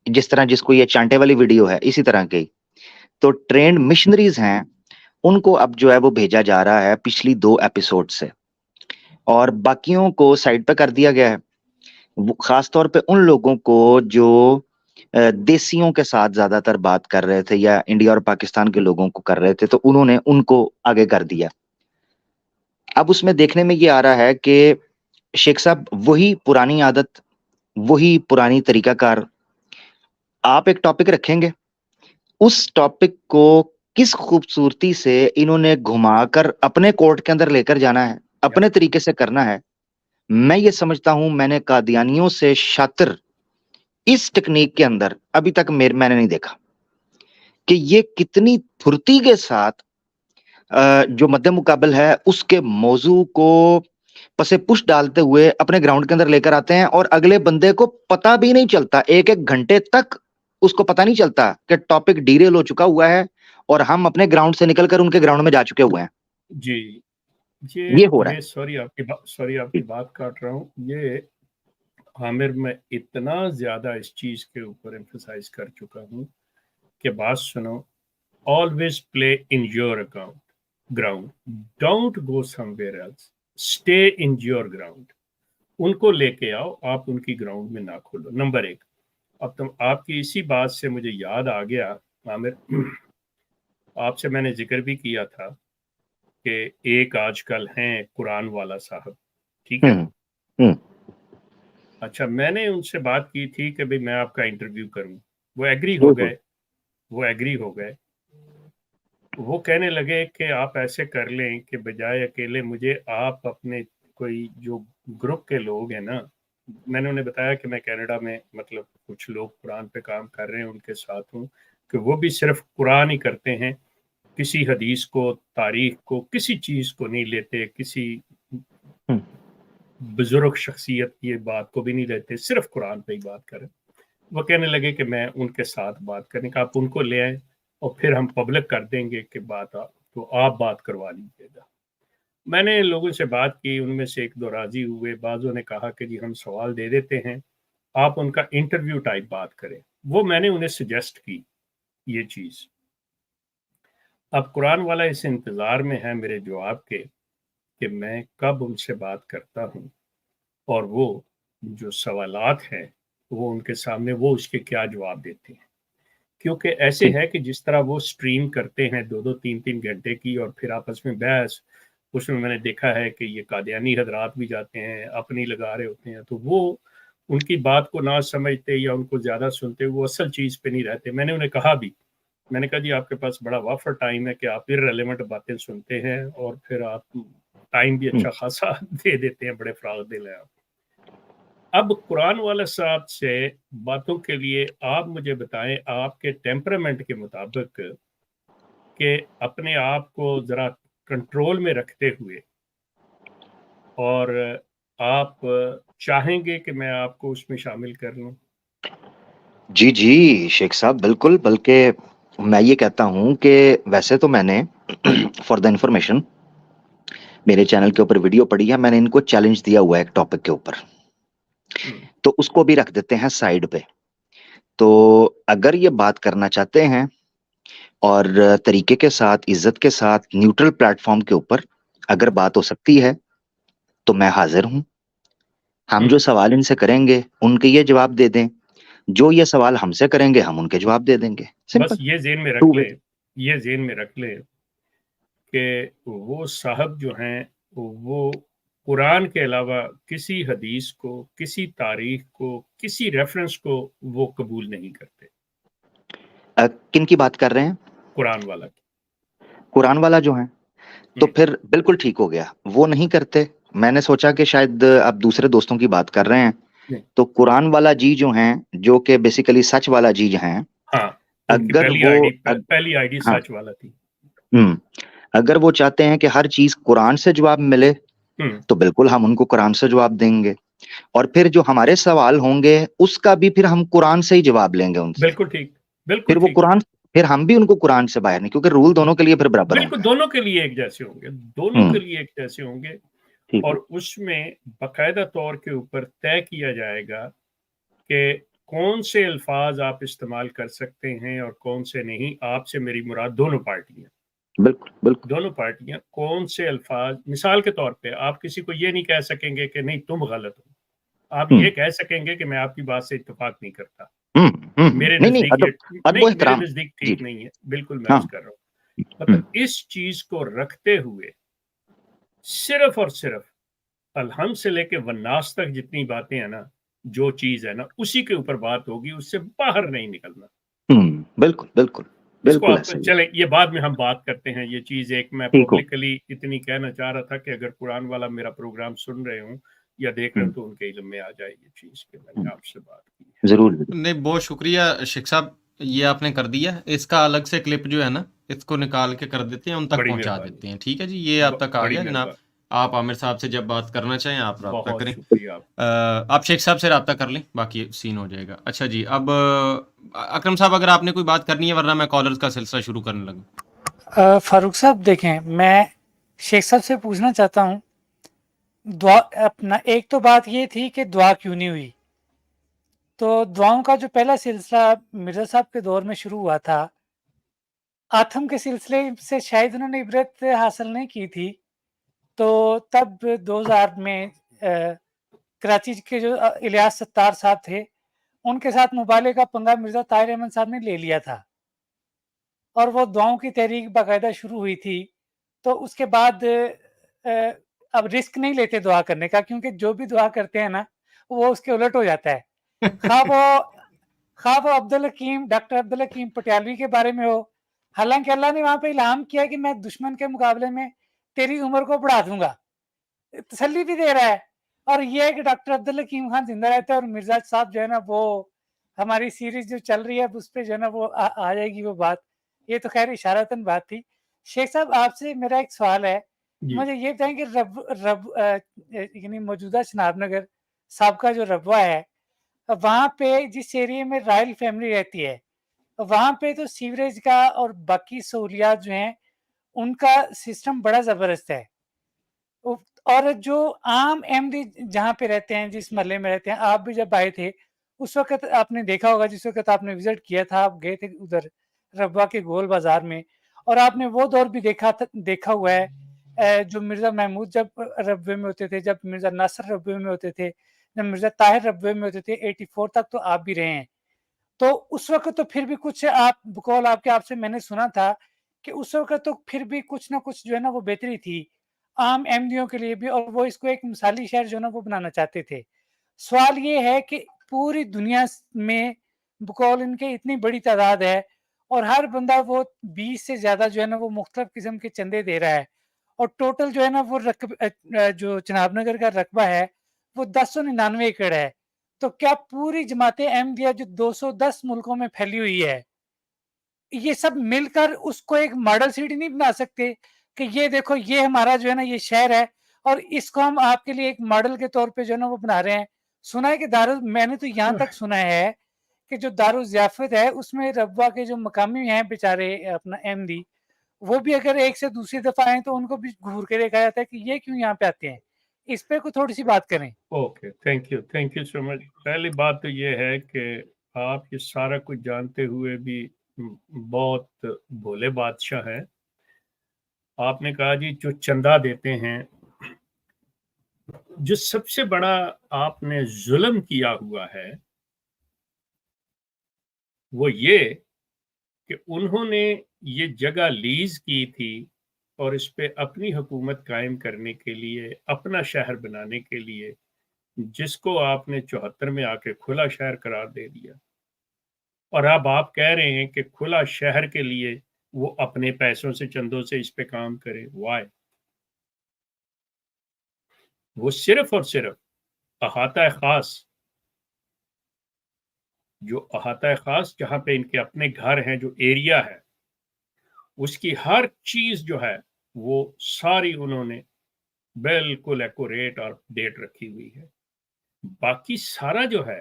جس طرح جس کو یہ چانٹے والی ویڈیو ہے اسی طرح کی، تو ٹرینڈ مشنریز ہیں ان کو اب جو ہے وہ بھیجا جا رہا ہے پچھلی 2 ایپیسوڈ سے، اور باقیوں کو سائڈ پہ کر دیا گیا ہے، خاص طور پہ ان لوگوں کو جو دیسیوں کے ساتھ زیادہ تر بات کر رہے تھے یا انڈیا اور پاکستان کے لوگوں کو کر رہے تھے، تو انہوں نے ان کو آگے کر دیا۔ اب اس میں دیکھنے میں یہ آ رہا ہے کہ شیخ صاحب وہی پرانی عادت، وہی پرانی طریقہ کار، آپ ایک ٹاپک رکھیں گے، اس ٹاپک کو کس خوبصورتی سے انہوں نے گھما کر اپنے کورٹ کے اندر لے کر جانا ہے، اپنے طریقے سے کرنا ہے۔ میں یہ سمجھتا ہوں میں نے قادیانیوں سے شاطر اس ٹیکنیک کے اندر ابھی تک میں نے نہیں دیکھا کہ یہ کتنی پھرتی کے ساتھ جو مد مقابل ہے اس کے موضوع کو پسے پش ڈالتے ہوئے اپنے گراؤنڈ کے اندر لے کر آتے ہیں، اور اگلے بندے کو پتہ بھی نہیں چلتا، 1 گھنٹے تک اس کو پتہ نہیں چلتا کہ ٹاپک ڈیریل ہو چکا ہوا ہے اور ہم اپنے گراؤنڈ سے نکل کر ان کے گراؤنڈ میں جا چکے ہوئے ہیں۔ جی یہ ہو رہا ہے۔ سوری آپ کی بات کاٹ رہا ہوں، یہ عامر میں اتنا زیادہ اس چیز کے اوپر ایمفسائز کر چکا ہوں کہ بات سنو، always play in your ground, don't go somewhere else, stay in your ground. ان کو لے کے آؤ، آپ ان کی گراؤنڈ میں نہ کھولو، نمبر 1۔ اب آپ کی اسی بات سے مجھے یاد آ گیا عامر، آپ سے میں نے ذکر بھی کیا تھا کہ ایک آج کل ہیں قرآن والا صاحب، ٹھیک ہے؟ اچھا، میں نے ان سے بات کی تھی کہ بھئی میں آپ کا انٹرویو کروں، وہ ایگری ہو گئے۔ وہ کہنے لگے کہ آپ ایسے کر لیں کہ بجائے اکیلے مجھے آپ اپنے کوئی جو گروپ کے لوگ ہیں نا، میں نے انہیں بتایا کہ میں کینیڈا میں مطلب کچھ لوگ قرآن پہ کام کر رہے ہیں، ان کے ساتھ ہوں، کہ وہ بھی صرف قرآن ہی کرتے ہیں، کسی حدیث کو، تاریخ کو، کسی چیز کو نہیں لیتے، کسی بزرگ شخصیت کی بات کو بھی نہیں لیتے، صرف قرآن پہ ہی بات کریں۔ وہ کہنے لگے کہ میں ان کے ساتھ بات کرنے کا، آپ ان کو لے آئیں اور پھر ہم پبلک کر دیں گے کہ تو آپ بات کروا لیجیے گا۔ میں نے لوگوں سے بات کی، ان میں سے 1-2 راضی ہوئے، بعضوں نے کہا کہ جی ہم سوال دے دیتے ہیں، آپ ان کا انٹرویو ٹائپ بات کریں۔ وہ میں نے انہیں سجیسٹ کی یہ چیز۔ اب قرآن والا اس انتظار میں ہے میرے جواب کے کہ میں کب ان سے بات کرتا ہوں اور وہ جو سوالات ہیں وہ ان کے سامنے وہ اس کے کیا جواب دیتے ہیں، کیونکہ ایسے ہے کہ جس طرح وہ سٹریم کرتے ہیں 2-2 3-3 گھنٹے کی، اور پھر آپس میں بحث، اس میں نے دیکھا ہے کہ یہ قادیانی حضرات بھی جاتے ہیں، اپنی لگا رہے ہوتے ہیں، تو وہ ان کی بات کو نہ سمجھتے یا ان کو زیادہ سنتے، وہ اصل چیز پہ نہیں رہتے۔ میں نے انہیں کہا بھی، میں نے کہا جی آپ کے پاس بڑا وافر ٹائم ہے کہ آپ ریلیونٹ باتیں سنتے ہیں اور پھر آپ ٹائم بھی اچھا خاصا دے دیتے ہیں، بڑے فراغ دل ہیں آپ۔ اب قرآن والا صاحب سے باتوں کے لیے آپ مجھے بتائیں آپ کے ٹیمپرامنٹ کے مطابق کہ اپنے آپ کو ذرا کنٹرول میں رکھتے ہوئے، اور آپ چاہیں گے کہ میں آپ کو اس میں شامل کر لوں؟ جی شیخ صاحب بالکل، بلکہ میں یہ کہتا ہوں کہ ویسے تو میں نے فار دا انفارمیشن میرے چینل کے اوپر ویڈیو پڑی ہے، میں نے ان کو چیلنج دیا ہوا ہے ایک ٹاپک کے اوپر، تو اس کو بھی رکھ دیتے ہیں سائیڈ پہ۔ تو اگر یہ بات کرنا چاہتے ہیں اور طریقے کے ساتھ، عزت کے ساتھ، نیوٹرل پلیٹ فارم کے اوپر اگر بات ہو سکتی ہے تو میں حاضر ہوں۔ ہم جو سوال ان سے کریں گے ان کے یہ جواب دے دیں، جو یہ سوال ہم سے کریں گے ہم ان کے جواب دے دیں گے۔ بس یہ ذہن میں رکھ لیں کہ وہ صاحب جو ہیں وہ قرآن کے علاوہ کسی حدیث کو، کسی تاریخ کو، کسی ریفرنس کو وہ قبول نہیں کرتے۔ کن کی بات کر رہے ہیں؟ قرآن والا کی۔ قرآن والا جو ہیں تو پھر بالکل ٹھیک ہو گیا، وہ نہیں کرتے۔ میں نے سوچا کہ شاید آپ دوسرے دوستوں کی بات کر رہے ہیں، تو قرآن والا جی جو ہیں، جو کہ بیسیکلی سچ والا جی ہیں، اگر وہ پہلی آئی ڈی سچ والا تھی، اگر وہ چاہتے ہیں کہ ہر چیز قرآن سے جواب ملے تو بالکل ہم ان کو قرآن سے جواب دیں گے، اور پھر جو ہمارے سوال ہوں گے اس کا بھی پھر ہم قرآن سے ہی جواب لیں گے ان سے۔ بالکل ٹھیک، بالکل پھر وہ پھر ہم بھی ان کو قرآن سے باہر نہیں، کیونکہ رول دونوں کے لیے پھر برابر ہیں. بالکل دونوں کے لیے ایک جیسے ہوں گے، دونوں کے لیے ایک جیسے ہوں گے، ٹھیک اور ہے. اس میں باقاعدہ طور کے اوپر طے کیا جائے گا کہ کون سے الفاظ آپ استعمال کر سکتے ہیں اور کون سے نہیں. آپ سے میری مراد دونوں پارٹیاں، بالکل بالکل. دونوں پارٹیاں کون سے الفاظ، مثال کے طور پہ آپ کسی کو یہ نہیں کہہ سکیں گے کہ نہیں تم غلط ہو، آپ یہ کہہ سکیں گے کہ میں آپ کی بات سے اتفاق نہیں کرتا، میرے نہیں نزدیک یہ ادب و نہیں، میرے احترام. نزدیک جی ٹھیک نہیں ہے، بالکل میں ہاں. عرض کر رہا ہوں. مطلب اس چیز کو رکھتے ہوئے صرف اور صرف الحمد سے لے کے والناس تک جتنی باتیں ہیں نا، جو چیز ہے نا اسی کے اوپر بات ہوگی، اس سے باہر نہیں نکلنا. بالکل بالکل اس کو بالکل آپ ایسا ہی. چلیں یہ بعد میں ہم بات کرتے ہیں. یہ چیز ایک میں ٹھیک ہو. پبلکلی اتنی کہنا چاہ رہا تھا کہ اگر قرآن والا میرا پروگرام سن رہے ہوں یا دیکھ رہے ہوں تو ان کے علم میں آ جائے یہ چیز کہ میں نے آپ سے بات کی ہے. ضرور. نہیں بہت شکریہ شیخ صاحب، یہ آپ نے کر دیا. اس کا الگ سے کلپ جو ہے نا اس کو نکال کے کر دیتے ہیں، ان تک بڑی پہنچا مہربانی، دیتے ہیں. ٹھیک ہے جی، یہ آپ تک آ بڑی گیا جناب. مہربانی، آپ عامر صاحب سے جب بات کرنا چاہیں آپ رابطہ بہت کریں. شکریہ آپ. آپ شیخ صاحب سے رابطہ کر لیں، باقی سین ہو جائے گا. اچھا جی، اب اکرم صاحب اگر آپ نے کوئی بات کرنی ہے، ورنہ میں کالرز کا سلسلہ شروع کرنے لگوں. فاروق صاحب دیکھیں، میں شیخ صاحب سے پوچھنا چاہتا ہوں، دعا اپنا ایک تو بات یہ تھی کہ دعا کیوں نہیں ہوئی، تو دعاؤں کا جو پہلا سلسلہ مرزا صاحب کے دور میں شروع ہوا تھا، آتھم کے سلسلے سے شاید انہوں نے عبرت حاصل نہیں کی تھی، تو تب 2000 میں کراچی کے جو الیاس ستار صاحب تھے ان کے ساتھ مبالغے کا پنگا مرزا طاہر احمد صاحب نے لے لیا تھا، اور وہ دعاؤں کی تحریک باقاعدہ شروع ہوئی تھی. تو اس کے بعد اب رسک نہیں لیتے دعا کرنے کا، کیونکہ جو بھی دعا کرتے ہیں نا وہ اس کے الٹ ہو جاتا ہے. خواہ وہ عبدالحکیم ڈاکٹر عبدالحکیم پٹیالوی کے بارے میں ہو، حالانکہ اللہ نے وہاں پہ الہام کیا کہ میں دشمن کے مقابلے میں تیری عمر کو بڑھا دوں گا، تسلی بھی دے رہا ہے. اور یہ ہے کہ ڈاکٹر عبدالحکیم خان زندہ رہتا ہے، اور مرزا صاحب جو ہے نا وہ ہماری سیریز جو چل رہی ہے اس پہ جو ہے نا وہ آ جائے گی وہ بات. یہ تو خیر اشارتاً بات تھی. شیخ صاحب آپ سے میرا ایک سوال ہے، مجھے یہ بتائیں کہ رب یعنی موجودہ چناب نگر سابقہ جو ربوہ ہے، وہاں پہ جس ایریے میں رائل فیملی رہتی ہے وہاں پہ تو سیوریج کا اور باقی سہولیات جو ہیں ان کا سسٹم بڑا زبردست ہے، اور جو عام ایم ڈی جہاں پہ رہتے ہیں، جس محلے میں رہتے ہیں، آپ بھی جب آئے تھے اس وقت آپ نے دیکھا ہوگا، جس وقت آپ نے وزٹ کیا تھا، آپ گئے تھے ادھر ربوہ کے گول بازار میں، اور آپ نے وہ دور بھی دیکھا ہوا ہے جو مرزا محمود جب ربوے میں ہوتے تھے، جب مرزا ناصر ربوے میں ہوتے تھے، جب مرزا طاہر ربوے میں ہوتے تھے، 84 تک تو آپ بھی رہے ہیں. تو اس وقت تو پھر بھی کچھ آپ بقول آپ سے میں نے سنا تھا کہ اس وقت تو پھر بھی کچھ نہ کچھ جو ہے نا وہ بہتری تھی عام احمدیوں کے لیے بھی، اور وہ اس کو ایک مثالی شہر جو ہے نا وہ بنانا چاہتے تھے. سوال یہ ہے کہ پوری دنیا میں بقول ان کے اتنی بڑی تعداد ہے، اور ہر بندہ وہ 20 سے زیادہ جو ہے نا وہ مختلف قسم کے چندے دے رہا ہے، اور ٹوٹل جو ہے نا وہ جو چناب نگر کا رقبہ ہے وہ 1099 ایکڑ ہے. تو کیا پوری جماعت احمدیہ جو 210 ملکوں میں پھیلی ہوئی ہے، یہ سب مل کر اس کو ایک ماڈل سٹی نہیں بنا سکتے کہ یہ دیکھو یہ ہمارا جو ہے نا یہ شہر ہے، اور اس کو ہم آپ کے لیے ایک ماڈل کے طور پہ جو ہے نا وہ بنا رہے ہیں. سنا ہے کہ میں نے تو یہاں تک سنا ہے کہ جو دارالضیافت ہے اس میں ربوہ کے جو مقامی ہیں بیچارے اپنا احمدی، وہ بھی اگر ایک سے دوسری دفعہ آئیں تو ان کو بھی گھور کے دیکھا جاتا ہے کہ یہ کیوں یہاں پہ آتے ہیں. اس پہ کوئی تھوڑی سی بات کریں. اوکے، تھینک یو سو مچ. پہلی بات تو یہ ہے کہ آپ یہ سارا کچھ جانتے ہوئے بھی بہت بھولے بادشاہ ہیں. آپ نے کہا جی جو چندہ دیتے ہیں، جو سب سے بڑا آپ نے ظلم کیا ہوا ہے وہ یہ کہ انہوں نے یہ جگہ لیز کی تھی اور اس پہ اپنی حکومت قائم کرنے کے لیے، اپنا شہر بنانے کے لیے، جس کو آپ نے 74 میں آ کے کھلا شہر قرار دے دیا. اور اب آپ کہہ رہے ہیں کہ کھلا شہر کے لیے وہ اپنے پیسوں سے چندوں سے اس پہ کام کرے. وائے؟ وہ صرف اور صرف احاطہ خاص، جو احاطہ خاص جہاں پہ ان کے اپنے گھر ہیں، جو ایریا ہے، اس کی ہر چیز جو ہے وہ ساری انہوں نے بالکل ایکوریٹ اور ڈیٹ رکھی ہوئی ہے. باقی سارا جو ہے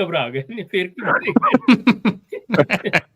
ਘਬਰਾ ਗਏ ਨੇ, ਫਿਰ ਕੀ ਬਣੇ ਗਏ।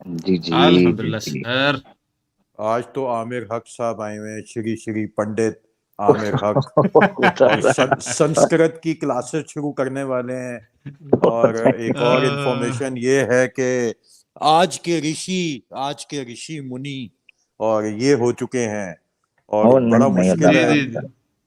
جی جی الحمدللہ جی سر. آج تو عامر حق صاحب آئے ہوئے ہیں, شری پنڈت عامر حق, اور سنسکرت کی کلاسز شروع کرنے والے ہیں. اور ایک اور انفارمیشن یہ ہے کہ آج کے رشی منی اور یہ ہو چکے ہیں, اور بڑا مشکل ہے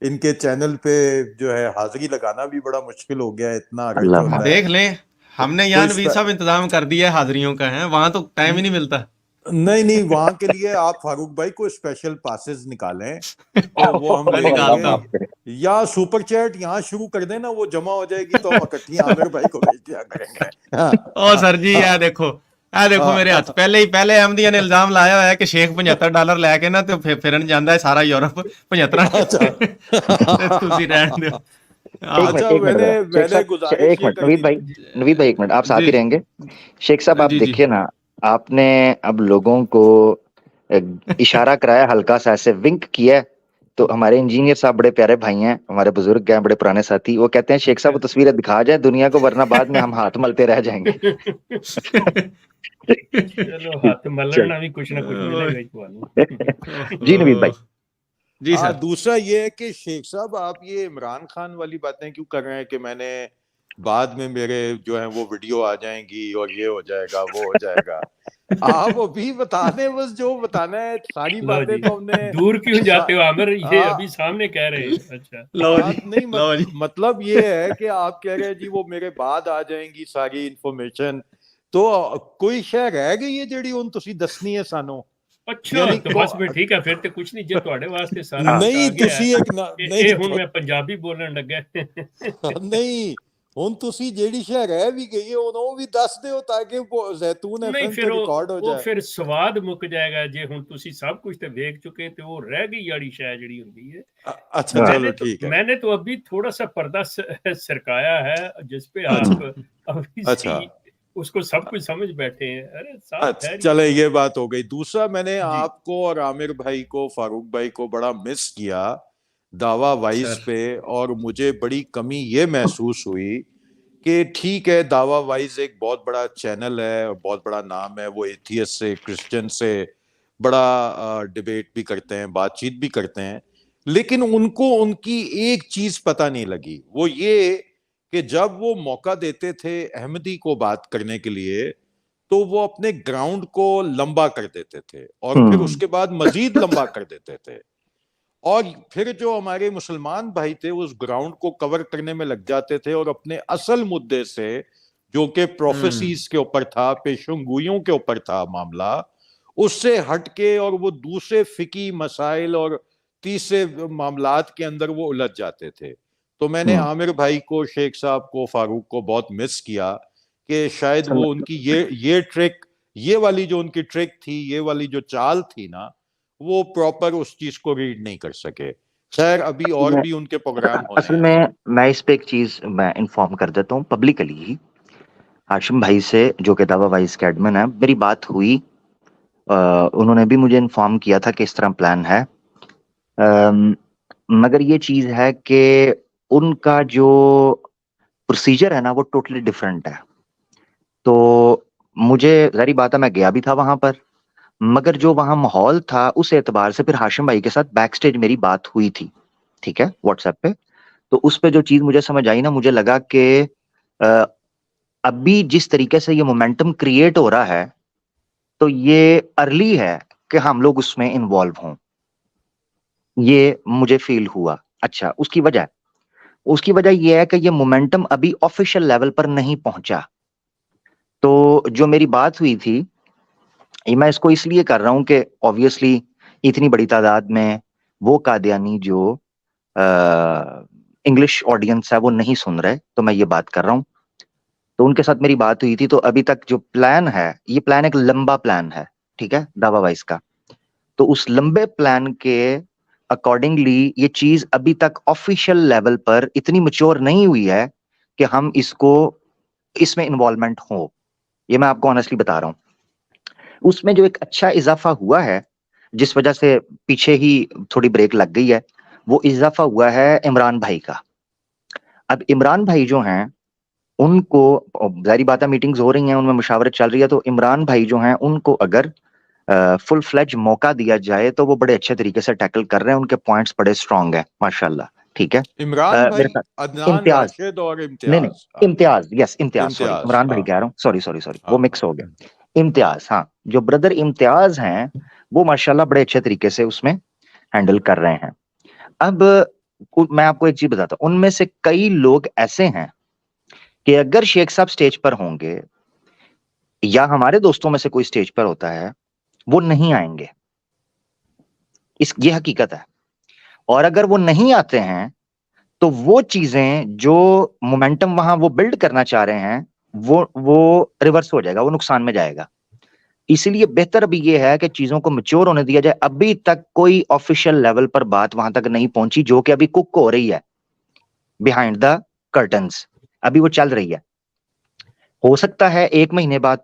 ان کے چینل پہ جو ہے حاضری لگانا بھی بڑا مشکل ہو گیا ہے, اتنا رش ہوتا ہے. دیکھ لیں, ہم نے یہاں نوید صاحب انتظام کر دیا ہے حاضریوں کا, ہے وہاں تو ٹائم ہی نہیں ملتا. نہیں, وہاں کے لیے آپ فاروق بھائی کو اسپیشل پاسز نکالیں اور وہ ہم دے دیں گے, یا سپر چیٹ یہاں شروع کر دیں نا, وہ جمع ہو جائے گی تو ہم اکٹھی عامر بھائی کو بھیج دیا کریں گے. او سر جی دیکھو میرے ہاتھ پہلے احمدیہ نے الزام لایا ہوا ہے کہ شیخ $75 لے کے نا تو پھرن جانا ہے سارا یورپ 75. ایک منٹ نوید بھائی ایک منٹ آپ ساتھ ہی رہیں گے. شیخ صاحب آپ دیکھیے نا, آپ نے اب لوگوں کو اشارہ کرایا, ہلکا سا ایسے ونک کیا, تو ہمارے انجینئر صاحب بڑے پیارے بھائی ہیں, ہمارے بزرگ ہیں, بڑے پرانے ساتھی, وہ کہتے ہیں شیخ صاحب وہ تصویریں دکھا جائیں دنیا کو, ورنہ بعد میں ہم ہاتھ ملتے رہ جائیں گے. چلو ہاتھ ملنا بھی کچھ نہ کچھ ملے گا. جی نوید بھائی. جی سر. دوسرا یہ ہے کہ شیخ صاحب آپ یہ عمران خان والی باتیں کیوں کر رہے ہیں کہ میں نے بعد میں میرے جو ہیں وہ ویڈیو آ جائیں گی اور یہ ہو جائے گا وہ ہو جائے گا. آپ ابھی بتا دیں بس جو بتانا ہے, ساری باتیں تو ہم نے. دور کیوں جاتے ہو عامر, یہ ابھی سامنے کہہ رہے ہیں. اچھا نہیں, مطلب یہ ہے کہ آپ کہہ رہے ہیں جی وہ میرے بعد آ جائیں گی ساری انفارمیشن, تو کوئی شے رہ گئی ہے جیڑی ہن تسی دسنی ہے سانو. اچھا تو بس میں ٹھیک ہے پھر تے کچھ نہیں, جے تواڈے واسطے سارا نہیں تسی ایک نہیں ہن میں پنجابی بولن لگا. نہیں ہن تسی جیڑی شے رہ بھی گئی ہے انہوں بھی دس دیو تاکہ زیتون ایف ایم تے ریکارڈ ہو جائے. وہ پھر سواد مک جائے گا جے ہن تسی سب کچھ تے دیکھ چکے تے وہ رہ گئی یاری شے جڑی ہوندی ہے. اچھا چلو ٹھیک ہے, میں نے تو ابھی تھوڑا سا پردہ سرکایا ہے جس پہ آپ ابھی اس کو سب کچھ سمجھ بیٹھے ہیں. ارے چلے یہ بات ہو گئی. دوسرا میں نے آپ کو اور عامر بھائی کو, فاروق بھائی کو بڑا مس کیا دعویٰ وائز پہ, اور مجھے بڑی کمی یہ محسوس ہوئی کہ ٹھیک ہے دعویٰ وائز ایک بہت بڑا چینل ہے, بہت بڑا نام ہے, وہ ایتھیسٹ سے کرسچن سے بڑا ڈیبیٹ بھی کرتے ہیں, بات چیت بھی کرتے ہیں, لیکن ان کو ان کی ایک چیز پتہ نہیں لگی, وہ یہ کہ جب وہ موقع دیتے تھے احمدی کو بات کرنے کے لیے تو وہ اپنے گراؤنڈ کو لمبا کر دیتے تھے اور پھر اس کے بعد مزید لمبا کر دیتے تھے, اور پھر جو ہمارے مسلمان بھائی تھے اس گراؤنڈ کو کور کرنے میں لگ جاتے تھے اور اپنے اصل مدعے سے جو کہ پروفیسیز کے اوپر تھا, پیشن گوئیوں کے اوپر تھا معاملہ, اس سے ہٹ کے اور وہ دوسرے فقہی مسائل اور تیسرے معاملات کے اندر وہ الجھ جاتے تھے. تو میں نے عامر بھائی کو, شیخ صاحب کو, فاروق کو بہت مس کیا کہ شاید وہ ان کی یہ ٹرک, یہ والی جو ان کی ٹرک تھی, یہ والی جو چال تھی نا, وہ پراپر اس چیز کو ریڈ نہیں کر سکے. خیر ابھی اور بھی ان کے پروگرام ہونے اصل میں اس پہ ایک چیز میں انفارم کر دیتا ہوں پبلکلی ہی. ہاشم بھائی سے جو کہ دعویٰ وائز کے ایڈمن ہے, میری بات ہوئی, انہوں نے بھی مجھے انفارم کیا تھا کہ اس طرح پلان ہے, مگر یہ چیز ہے کہ ان کا جو پروسیجر ہے نا وہ ٹوٹلی ڈیفرنٹ ہے. تو مجھے ظاہری بات ہے میں گیا بھی تھا وہاں پر, مگر جو وہاں ماحول تھا اس اعتبار سے پھر ہاشم بھائی کے ساتھ بیک سٹیج میری بات ہوئی تھی, ٹھیک ہے, واٹس ایپ پہ. تو اس پہ جو چیز مجھے سمجھ آئی نا, مجھے لگا کہ ابھی جس طریقے سے یہ مومنٹم کریٹ ہو رہا ہے تو یہ ارلی ہے کہ ہم لوگ اس میں انوالو ہوں, یہ مجھے فیل ہوا. اچھا اس کی وجہ یہ ہے کہ یہ مومنٹم ابھی آفیشیل لیول پر نہیں پہنچا. تو جو میری بات ہوئی تھی میں اس کو اس لیے کر رہا ہوں کہ obviously اتنی بڑی تعداد میں وہ قادیانی جو انگلش آڈینس ہے وہ نہیں سن رہے, تو میں یہ بات کر رہا ہوں. تو ان کے ساتھ میری بات ہوئی تھی, تو ابھی تک جو پلان ہے, یہ پلان ایک لمبا پلان ہے, ٹھیک ہے, دعویٰ وائز کا. تو اس لمبے پلان کے اکارڈنگلی یہ چیز ابھی تک آفیشیل لیول پر اتنی میچور نہیں ہوئی ہے کہ ہم اس میں انوالومنٹ ہو. یہ میں آپ کو آنیسٹلی بتا رہا ہوں. اس میں جو ایک اچھا اضافہ ہوا ہے جس وجہ سے پیچھے ہی تھوڑی بریک لگ گئی ہے, وہ اضافہ ہوا ہے عمران بھائی کا. اب عمران بھائی جو ہیں ان کو ظاہری بات ہے میٹنگز ہو رہی ہیں, ان میں مشاورت چل رہی ہے, تو عمران بھائی جو ہیں ان کو اگر فل فلیج موقع دیا جائے تو وہ بڑے اچھے طریقے سے ٹیکل کر رہے ہیں, ان کے پوائنٹس بڑے اسٹرانگ ہیں ماشاءاللہ. ٹھیک ہے, عمران میرے بھائی, خیال عدنان امتیاز, راشد اور نہیں امتیاز. ہاں امتیاز, یس امتیاز, سوری امتیاز. عمران بھائی ہاں کہہ رہا ہوں, سوری وہ ہاں مکس ہو گیا. امتیاز, ہاں, جو بردر امتیاز ہیں وہ ماشاءاللہ بڑے اچھے طریقے سے اس میں ہینڈل کر رہے ہیں. اب میں آپ کو ایک چیز بتاتا ہوں, ان میں سے کئی لوگ ایسے ہیں کہ اگر شیخ صاحب سٹیج پر ہوں گے یا ہمارے دوستوں میں سے کوئی سٹیج پر ہوتا ہے, وہ نہیں آئیں گے, یہ حقیقت ہے. اور اگر وہ نہیں آتے ہیں تو وہ چیزیں جو مومنٹم وہاں وہ بلڈ کرنا چاہ رہے ہیں وہ ریورس ہو جائے گا, وہ نقصان میں جائے گا. اسی لیے بہتر ابھی یہ ہے کہ چیزوں کو میچور ہونے دیا جائے. ابھی تک کوئی آفیشیل لیول پر بات وہاں تک نہیں پہنچی, جو کہ ابھی کک ہو رہی ہے بیہائنڈ دا کرٹنز, ابھی وہ چل رہی ہے. ہو سکتا ہے 1 مہینے بعد,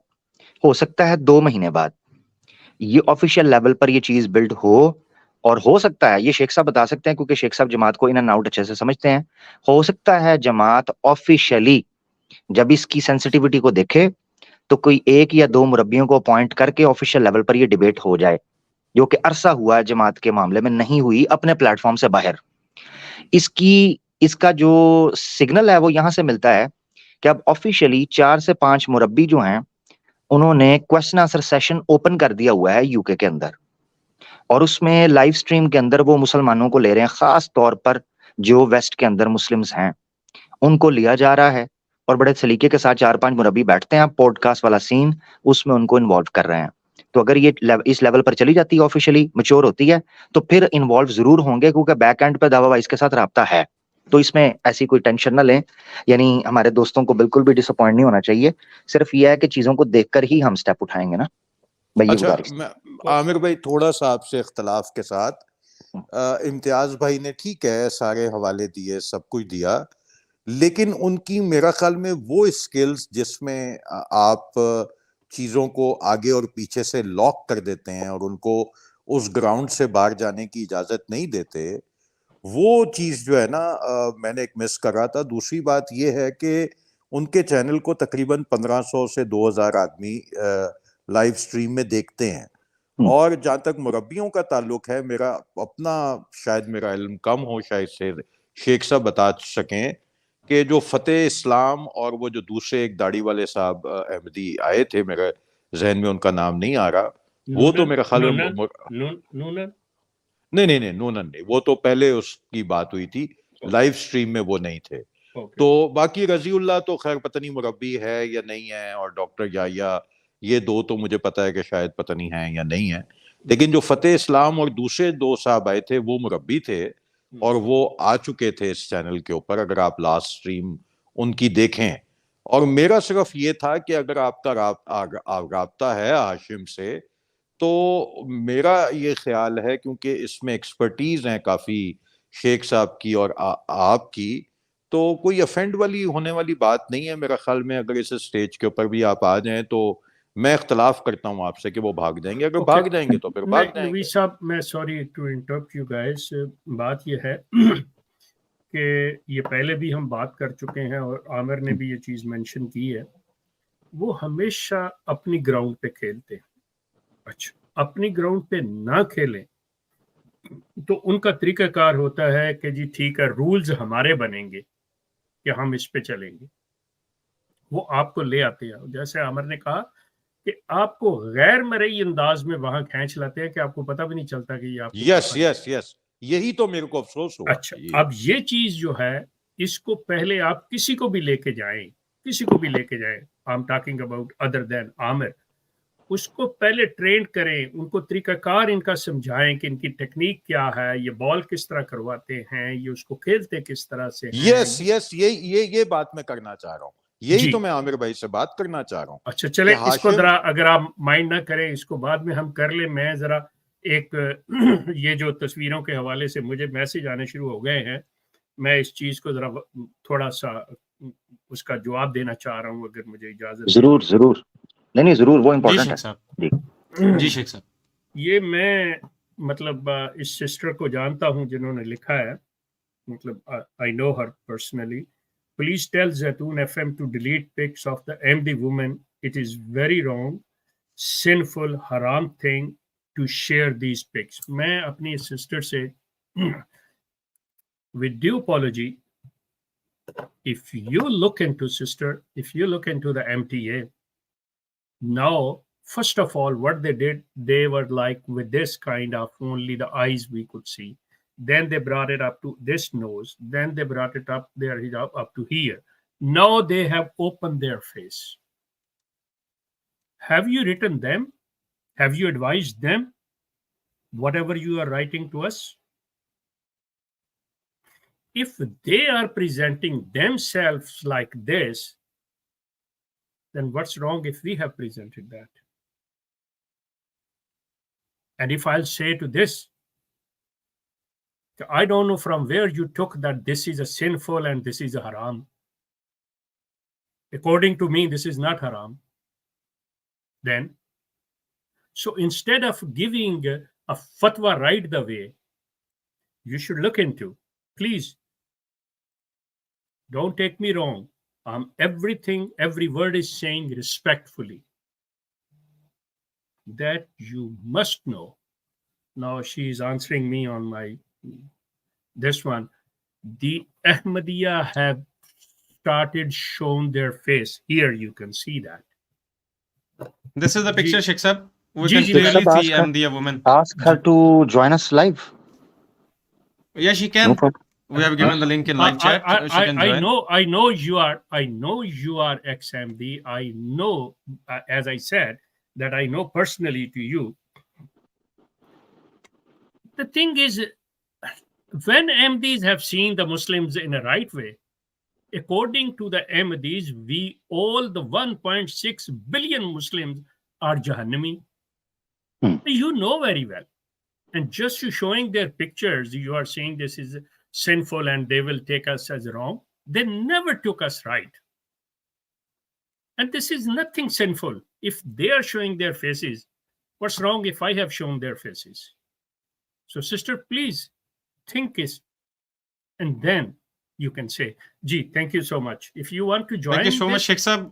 ہو سکتا ہے 2 مہینے بعد یہ آفیشیل لیول پر یہ چیز بلڈ ہو, اور ہو سکتا ہے, یہ شیخ صاحب بتا سکتے ہیں کیونکہ شیخ صاحب جماعت کو ان اینڈ آؤٹ اچھے سے سمجھتے ہیں, ہو سکتا ہے جماعت آفیشیلی جب اس کی سینسٹیوٹی کو دیکھے تو کوئی 1 یا 2 مربیوں کو اپوائنٹ کر کے آفیشیل لیول پر یہ ڈیبیٹ ہو جائے, جو کہ عرصہ ہوا ہے جماعت کے معاملے میں نہیں ہوئی اپنے پلیٹ فارم سے باہر. اس کا جو سگنل ہے وہ یہاں سے ملتا ہے کہ اب آفیشیلی 4 سے 5 مربی جو ہیں انہوں نے کوسچن آنسر سیشن اوپن کر دیا ہوا ہے یو کے اندر, اور اس میں لائیو سٹریم کے اندر وہ مسلمانوں کو لے رہے ہیں, خاص طور پر جو ویسٹ کے اندر مسلمز ہیں ان کو لیا جا رہا ہے, اور بڑے سلیقے کے ساتھ 4-5 مربی بیٹھتے ہیں, پوڈ کاسٹ والا سین, اس میں ان کو انوالو کر رہے ہیں. تو اگر یہ اس لیول پر چلی جاتی ہے, آفیشیلی میچور ہوتی ہے, تو پھر انوالو ضرور ہوں گے, کیونکہ بیک اینڈ پہ دعویٰ وائس کے ساتھ رابطہ ہے. تو اس میں ایسی کوئی ٹینشن نہ لیں, یعنی ہمارے دوستوں کو بالکل بھی ڈس اپوائنٹ نہیں ہونا چاہیے. صرف یہ ہے کہ چیزوں کو دیکھ کر ہی ہم سٹیپ اٹھائیں گے نا بھائی, یہ اچھا, گزارش. عامر بھائی تھوڑا سا آپ سے اختلاف کے ساتھ, امتیاز بھائی نے ٹھیک ہے سارے حوالے دیے, سب کچھ دیا, لیکن ان کی میرا خیال میں وہ اسکلز جس میں آپ چیزوں کو آگے اور پیچھے سے لاک کر دیتے ہیں اور ان کو اس گراؤنڈ سے باہر جانے کی اجازت نہیں دیتے, وہ چیز جو ہے نا میں نے ایک مس کر رہا تھا. دوسری بات یہ ہے کہ ان کے چینل کو تقریباً 1500 سے 2000 آدمی لائیو سٹریم میں دیکھتے ہیں, اور جہاں تک مربیوں کا تعلق ہے, میرا اپنا شاید میرا علم کم ہو, شاید سے شیخ صاحب بتا سکیں کہ جو فتح اسلام اور وہ جو دوسرے ایک داڑھی والے صاحب احمدی آئے تھے, میرے ذہن میں ان کا نام نہیں آ رہا, وہ تو میرا خیال میں نہیں نونن نہیں, وہ تو پہلے اس کی بات ہوئی تھی, لائیو سٹریم میں وہ نہیں تھے. تو باقی رضی اللہ تو خیر پتہ نہیں مربی ہے یا نہیں ہے, اور ڈاکٹر یحییٰ, یہ 2 تو مجھے پتا ہے کہ شاید پتہ نہیں ہیں یا نہیں ہیں, لیکن جو فتح اسلام اور دوسرے 2 صاحب آئے تھے وہ مربی تھے, اور وہ آ چکے تھے اس چینل کے اوپر, اگر آپ لاسٹ سٹریم ان کی دیکھیں. اور میرا صرف یہ تھا کہ اگر آپ کا رابطہ ہے ہاشم سے, تو میرا یہ خیال ہے کیونکہ اس میں ایکسپرٹیز ہیں کافی شیخ صاحب کی اور آپ کی, تو کوئی افینڈ والی ہونے والی بات نہیں ہے میرا خیال میں. اگر اس سٹیج کے اوپر بھی آپ آ جائیں تو میں اختلاف کرتا ہوں آپ سے کہ وہ بھاگ جائیں گے, اگر بھاگ جائیں گے تو پھر بھاگ جائیں گے. نویس صاحب, میں sorry to interrupt you guys, بات یہ ہے کہ یہ پہلے بھی ہم بات کر چکے ہیں اور عامر نے بھی یہ چیز مینشن کی ہے, وہ ہمیشہ اپنی گراؤنڈ پہ کھیلتے ہیں. اچھا, اپنی گراؤنڈ پہ نہ کھیلیں تو ان کا طریقہ کار ہوتا ہے کہ جی ٹھیک ہے, رولز ہمارے بنیں گے کہ ہم اس پہ چلیں گے. وہ آپ کو لے آتے ہیں, جیسے عامر نے کہا کہ آپ کو غیر مرئی انداز میں وہاں کھینچ لاتے ہیں کہ آپ کو پتہ بھی نہیں چلتا کہ یہ آپ یس یہی تو میرے کو افسوس ہوا. اچھا, اب یہ چیز جو ہے اس کو پہلے آپ کسی کو بھی لے کے جائیں, I'm talking about other than عامر, اس کو پہلے ٹرین کریں, ان کو طریقہ کار ان کا سمجھائیں کہ ان کی ٹیکنیک کیا ہے, یہ بال کس طرح کرواتے ہیں, یہ اس کو کھیلتے کس طرح سے ہیں. یس یہ بات میں کرنا چاہ رہا ہوں, یہی تو میں عامر بھائی سے بات کرنا چاہ رہا ہوں. اچھا چلے, اس کو ذرا اگر آپ مائنڈ نہ کریں, اس کو بعد میں ہم کر لیں. میں ذرا ایک یہ جو تصویروں کے حوالے سے مجھے میسج آنے شروع ہو گئے ہیں, میں اس چیز کو ذرا تھوڑا سا اس کا جواب دینا چاہ رہا ہوں, اگر مجھے اجازت. ضرور نہیں ضرور, وہ امپورٹنٹ ہے. جی شیخ صاحب, یہ میں مطلب اس سسٹر کو جانتا ہوں جنہوں نے لکھا ہے, مطلب I know her personally, please tell Zaitoon FM to delete pics of the Ahmadi woman. It is very wrong, sinful, haram thing to share these pics. میں اپنی sister سے with due apology, if you look into the MTA, now, first of all, what they did, they were like with this kind of only the eyes we could see. Then they brought it up to this nose. Then they brought it up their hijab up to here. Now they have opened their face. Have you written them? Have you advised them? Whatever you are writing to us? If they are presenting themselves like this, then what's wrong if we have presented that? And if I'll say to this, I don't know from where you took that this is a sinful and this is a haram. According to me, this is not haram. Then, so instead of giving a fatwa right the way, you should look into, please, don't take me wrong. Every word is saying respectfully that you must know. Now she is answering me on my this one. The Ahmadiyya have started showing their face. Here you can see that. This is the picture, Sheikh Sahab. We Ji, can ji, clearly Sheikh see Sahab, Ahmadiyya woman. Ask her to join us live. Yeah, she No can. problem. We have given the link in live chat. She can join. I know you are ex-MD. I know, as I said, that I know personally to you. The thing is, when Ahmadis have seen the Muslims in a right way, according to the Ahmadis, all the 1.6 billion Muslims are Jahannami. You know very well. And just you showing their pictures, you are saying this is sinful and they will take us as wrong. They never took us right. And this is nothing sinful. If they are showing their faces, what's wrong if I have shown their faces? So sister, please think it, and then you can say, Ji, thank you so much. If you want to join, Thank you so much, Sheikh Sahab.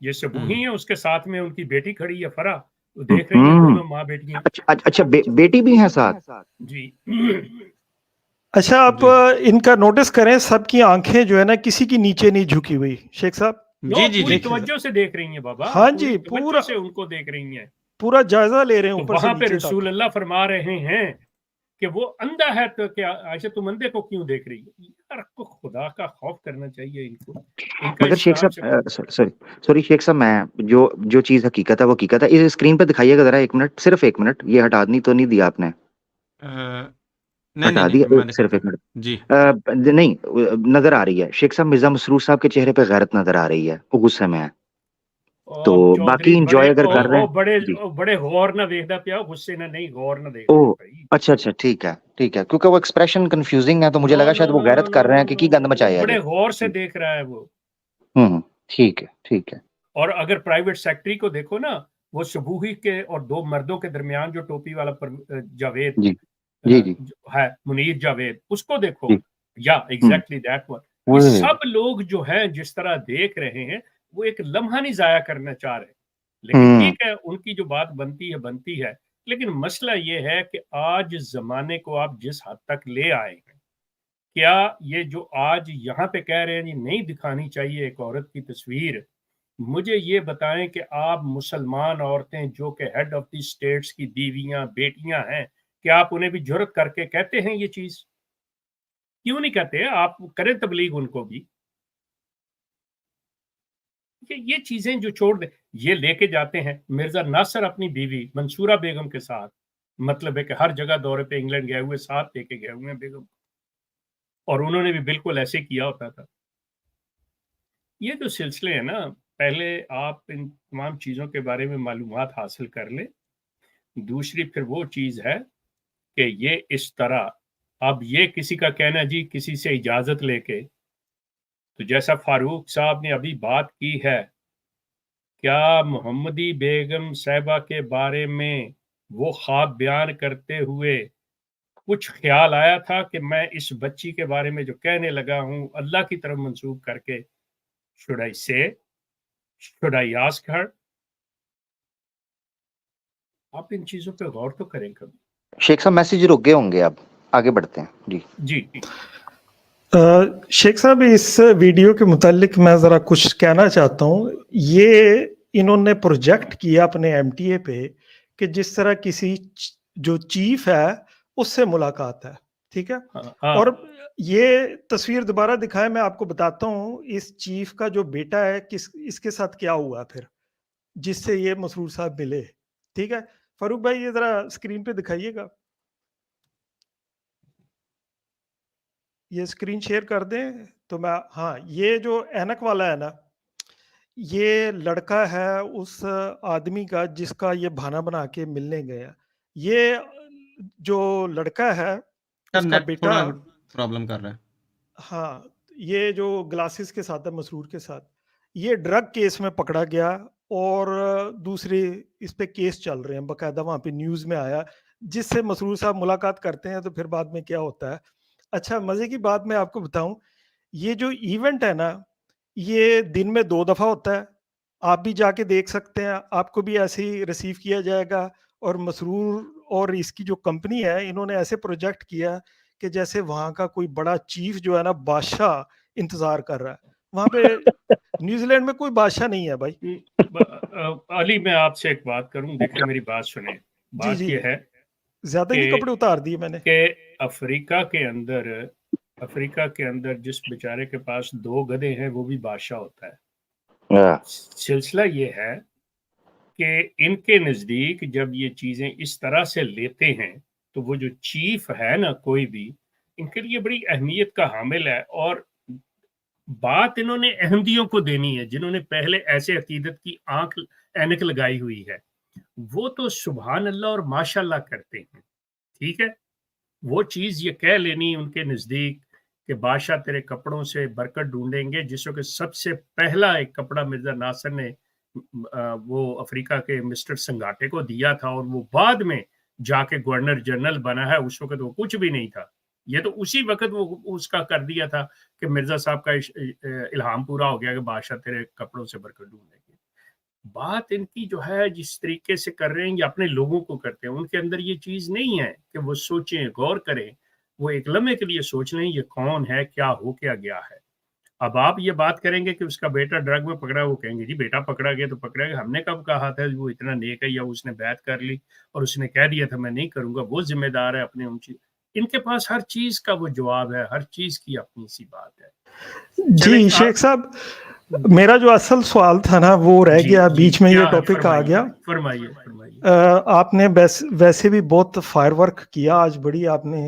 یہ سبوہی ہیں، اس کے ساتھ میں ان کی بیٹی کھڑی ہے فرا، وہ دیکھ رہی ہیں دونوں ماں بیٹیاں. اچھا بیٹی بھی ہیں ساتھ. جی اچھا آپ ان کا نوٹس کریں، سب کی آنکھیں جو ہے نا کسی کی نیچے نہیں جھکی ہوئی شیخ صاحب. پوری دیکھیں توجہ سے دیکھ رہی ہیں بابا، ہاں پوری جی، توجہ سے ان کو دیکھ رہی ہیں. پورا جائزہ لے رہے ہیں تو اوپر سے وہاں پہ نیچے رسول تک. اللہ فرما رہے ہیں کہ وہ اندھا ہے تو کیا عائشہ تم اندھے کو کیوں دیکھ رہی ہے؟ یار کو خدا کا خوف کرنا چاہیے ان کو. ان کا مگر شیخ اسلام سے صاحب سوری شیخ صاحب، میں جو چیز حقیقت ہے وہ حقیقت ہے. اس اسکرین پہ دکھائیے گا ذرا، ایک منٹ، صرف ایک منٹ. یہ ہٹانی تو نہیں دیا آپ نے؟ ہٹا دیا صرف ایک منٹ. جی نہیں نظر آ رہی ہے شیخ صاحب، مرزا مسرور صاحب کے چہرے پہ غیرت نظر آ رہی ہے، وہ غصے میں ہے. تو باقی انجوائے اگر کر رہے ہیں جی. بڑے غور نہ دیکھدا پیا، غصے نہ نہیں، غور نہ دیکھ اوہ اچھا ٹھیک ہے کیونکہ وہ ایکسپریشن کنفیوزنگ ہے تو مجھے لگا شاید وہ غیرت کر رہے ہیں کہ کی گند مچایا بڑے جائے. غور سے دیکھ رہا ہے وہ. ٹھیک ہے. اور اگر پرائیویٹ سیکٹری کو دیکھو نا، وہ سبوہی کے اور دو مردوں کے درمیان جو ٹوپی والا جاوید جی ہے، منیر جاوید، اس کو دیکھو. جی یا ایگزیکٹلی دیٹ ون. یہ سب لوگ جو ہیں جس طرح دیکھ رہے ہیں، وہ ایک لمحہ نہیں ضائع کرنا چاہ رہے. لیکن ٹھیک ہے، ان کی جو بات بنتی ہے. لیکن مسئلہ یہ ہے کہ آج زمانے کو آپ جس حد تک لے آئے ہیں، کیا یہ جو آج یہاں پہ کہہ رہے ہیں نہیں دکھانی چاہیے ایک عورت کی تصویر، مجھے یہ بتائیں کہ آپ مسلمان عورتیں جو کہ ہیڈ آف دی اسٹیٹس کی بیویاں بیٹیاں ہیں، کیا آپ انہیں بھی جرت کر کے کہتے ہیں یہ چیز؟ کیوں نہیں کہتے؟ آپ کریں تبلیغ ان کو بھی کہ یہ چیزیں جو چھوڑ دیں. یہ لے کے جاتے ہیں مرزا ناصر اپنی بیوی منصورہ بیگم کے ساتھ، مطلب ہے کہ ہر جگہ دورے پہ انگلینڈ گئے ہوئے ساتھ لے کے گئے ہوئے ہیں بیگم، اور انہوں نے بھی بالکل ایسے کیا ہوتا تھا. یہ جو سلسلے ہیں نا، پہلے آپ ان تمام چیزوں کے بارے میں معلومات حاصل کر لیں. دوسری پھر وہ چیز ہے کہ یہ اس طرح اب یہ کسی کا کہنا جی کسی سے اجازت لے کے، تو جیسا فاروق صاحب نے ابھی بات کی ہے، کیا محمدی بیگم صاحبہ کے بارے میں وہ خواب بیان کرتے ہوئے کچھ خیال آیا تھا کہ میں اس بچی کے بارے میں جو کہنے لگا ہوں اللہ کی طرف منسوب کر کے should I say, should I ask her؟ آپ ان چیزوں پہ غور تو کریں کبھی. شیخ صاحب میسیج رک گئے ہوں گے، اب آگے بڑھتے ہیں. جی شیخ صاحب اس ویڈیو کے متعلق میں ذرا کچھ کہنا چاہتا ہوں. یہ انہوں نے پروجیکٹ کیا اپنے ایم ٹی اے پہ کہ جس طرح کسی جو چیف ہے اس سے ملاقات ہے، ٹھیک ہے. اور یہ تصویر دوبارہ دکھائے، میں آپ کو بتاتا ہوں اس چیف کا جو بیٹا ہے اس کے ساتھ کیا ہوا پھر جس سے یہ مسرور صاحب ملے. ٹھیک ہے فاروق بھائی، یہ ذرا اسکرین پہ دکھائیے گا، یہ اسکرین شیئر کر دیں تو میں. ہاں یہ جو اینک والا ہے نا، یہ لڑکا ہے اس آدمی کا جس کا یہ بہانہ بنا کے ملنے گیا. یہ جو لڑکا ہے اس کا بیٹا پرابلم کر رہا ہے. ہاں یہ جو گلاسز کے ساتھ ہے مسرور کے ساتھ، یہ ڈرگ کیس میں پکڑا گیا اور دوسرے اس پہ کیس چل رہے ہیں باقاعدہ، وہاں پہ نیوز میں آیا. جس سے مسرور صاحب ملاقات کرتے ہیں تو پھر بعد میں کیا ہوتا ہے. اچھا مزے کی بات میں آپ کو بتاؤں، یہ جو ایونٹ ہے نا یہ دن میں 2 دفعہ ہوتا ہے. آپ بھی جا کے دیکھ سکتے ہیں، آپ کو بھی ایسے ہی ریسیو کیا جائے گا. اور مسرور اور اس کی جو کمپنی ہے انہوں نے ایسے پروجیکٹ کیا کہ جیسے وہاں کا کوئی بڑا چیف جو ہے نا بادشاہ انتظار کر رہا ہے. وہاں پہ نیوزی لینڈ میں کوئی بادشاہ نہیں ہے بھائی. علی میں آپ سے ایک بات کروں، دیکھیں میری بات سنیں. بات یہ ہے زیادہ ہی کپڑے اتار دیے میں نے کہ افریقہ کے اندر جس بیچارے کے پاس 2 گدھے ہیں وہ بھی بادشاہ ہوتا ہے. سلسلہ یہ ہے کہ ان کے نزدیک جب یہ چیزیں اس طرح سے لیتے ہیں تو وہ جو چیف ہے نا کوئی بھی، ان کے لیے بڑی اہمیت کا حامل ہے. اور بات انہوں نے احمدیوں کو دینی ہے جنہوں نے پہلے ایسے عقیدت کی اینک لگائی ہوئی ہے. وہ تو سبحان اللہ اور ماشاء اللہ کرتے ہیں، ٹھیک ہے. وہ چیز یہ کہہ لینی ان کے نزدیک کہ بادشاہ تیرے کپڑوں سے برکت ڈھونڈیں گے، جس کہ سب سے پہلا ایک کپڑا مرزا ناصر نے وہ افریقہ کے مسٹر سنگاٹے کو دیا تھا، اور وہ بعد میں جا کے گورنر جنرل بنا ہے. اس وقت وہ کچھ بھی نہیں تھا. یہ تو اسی وقت وہ اس کا کر دیا تھا کہ مرزا صاحب کا الہام پورا ہو گیا کہ بادشاہ تیرے کپڑوں سے برکت ڈھونڈیں گے. بات ان کی جو ہے جس طریقے سے کر رہے ہیں یہ اپنے لوگوں کو کرتے ہیں، ان کے اندر یہ چیز نہیں ہے کہ وہ سوچیں، غور کریں، وہ ایک لمحے کے لیے سوچ لیں یہ کون ہے، کیا ہو کیا گیا ہے۔ اب آپ یہ بات کریں گے کہ اس کا بیٹا ڈرگ میں پکڑا، وہ کہیں گے جی بیٹا پکڑا گیا تو پکڑا گیا، ہم نے کب کہا تھا وہ اتنا نیک ہے، یا اس نے بیعت کر لی اور اس نے کہہ دیا تھا میں نہیں کروں گا، وہ ذمہ دار ہے اپنے ان چیز۔ ان کے پاس ہر چیز کا وہ جواب ہے، ہر چیز کی اپنی سی بات ہے۔ چلیں جی شیخ صاحب، میرا جو اصل سوال تھا نا وہ رہ گیا بیچ میں، یہ ٹاپک آ گیا۔ فرمائیے۔ آپ نے ویسے بھی بہت فائر ورک کیا آج، بڑی آپ نے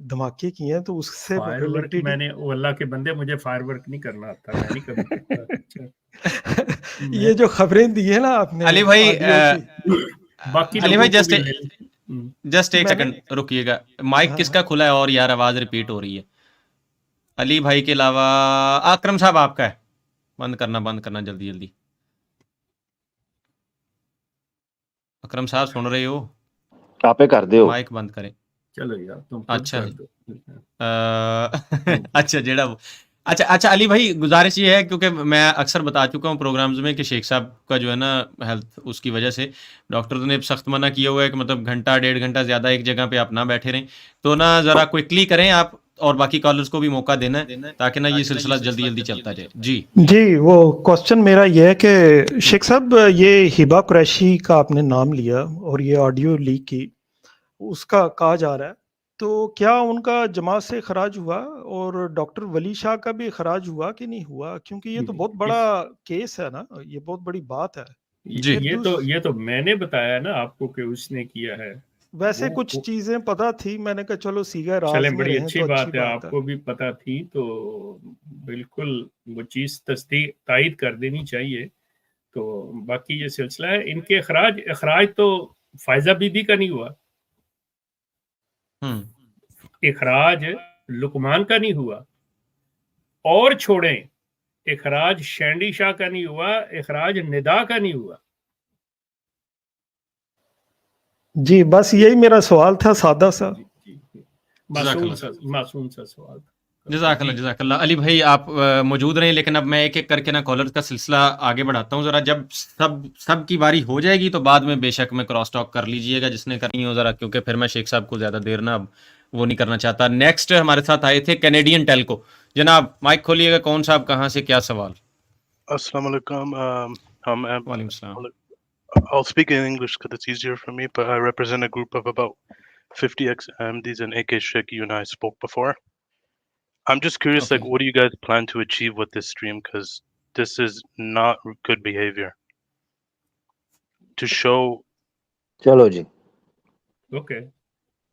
دھماکے کیے ہیں، تو اس سے فائر ورک میں نے، وہ اللہ کے بندے مجھے فائر ورک نہیں کرنا آتا، میں نہیں کبھی کرتا۔ یہ جو خبریں دی ہیں نا آپ نے علی بھائی، باقی علی بھائی جسٹ ایک میں نے- سیکنڈ رکیے گا، مائک کس کا کھلا ہے اور یار آواز ریپیٹ ہو رہی ہے؟ علی بھائی کے علاوہ اکرم صاحب آپ کا ہے، بند کرنا جلدی جلدی۔ اکرم صاحب سن رہے ہو؟ آپ کر دے ہو مائک بند کریں۔ چلو یار تم اچھا اچھا جیڑا وہ اچھا علی بھائی، گزارش یہ ہے کیونکہ میں اکثر بتا چکا ہوں پروگرامز میں کہ شیخ صاحب کا جو ہے نا ہیلتھ، اس کی وجہ سے ڈاکٹر نے سخت منع کیا ہوا ہے کہ مطلب گھنٹہ 1.5 گھنٹہ زیادہ ایک جگہ پہ آپ نہ بیٹھے رہیں، تو نا ذرا کوئکلی کریں آپ، اور باقی کالرز کو بھی موقع دینا ہے تاکہ نا یہ سلسلہ جلدی جلدی چلتا جائے۔ جی وہ کوسچن میرا یہ ہے کہ شیخ صاحب، یہ ہبا قریشی کا آپ نے نام لیا اور یہ آڈیو لیک کی، اس کا کہا جا رہا ہے، تو کیا ان کا جماعت سے اخراج ہوا اور ڈاکٹر ولی شاہ کا بھی اخراج ہوا کہ نہیں ہوا؟ کیونکہ یہ تو بہت بڑا کیس ہے نا، یہ بہت بڑی بات ہے۔ جی یہ تو میں نے بتایا نا آپ کو کہ اس نے کیا ہے۔ ویسے کچھ چیزیں پتہ تھی، میں نے کہا چلو سیگا راز چلیں میں بڑی رہیں اچھی تو بات ہے، آپ کو بھی پتہ تھی تو بالکل وہ چیز تصدیق تائید کر دینی چاہیے۔ تو باقی یہ سلسلہ ہے ان کے اخراج تو فائزہ بی بی کا نہیں ہوا، اخراج لقمان کا نہیں ہوا، اور چھوڑیں اخراج شینڈی شاہ کا نہیں ہوا، اخراج ندا کا نہیں ہوا۔ جی بس یہی میرا سوال تھا، سادہ سا، معصوم سا سوال تھا۔ جزاک اللہ علی بھائی، آپ موجود رہیں، لیکن اب میں ایک ایک کر کے نا کالر کا سلسلہ آگے بڑھاتا ہوں ذرا، جب سب کی باری ہو جائے گی تو بعد میں بے شک میں کراس ٹاک کر لیجئے گا جس نے کرنی ہو ذرا، کیونکہ پھر میں شیخ صاحب کو زیادہ دیر نا اب وہ نہیں کرنا چاہتا۔ نیکسٹ ہمارے ساتھ آئے تھے کینیڈین ٹیلکو، جناب مائک کھولیے گا، کون صاحب کہاں سے، کیا سوال؟ السلام علیکم. وعلیکم السلام. I'll speak in English because it's easier for me, but I represent a group of about 50 ex-MDs and AK Sheikh. You and I spoke before. I'm just curious, Okay. like, what do you guys plan to achieve with this stream? Because this is not good behavior. To show چلو جی Okay.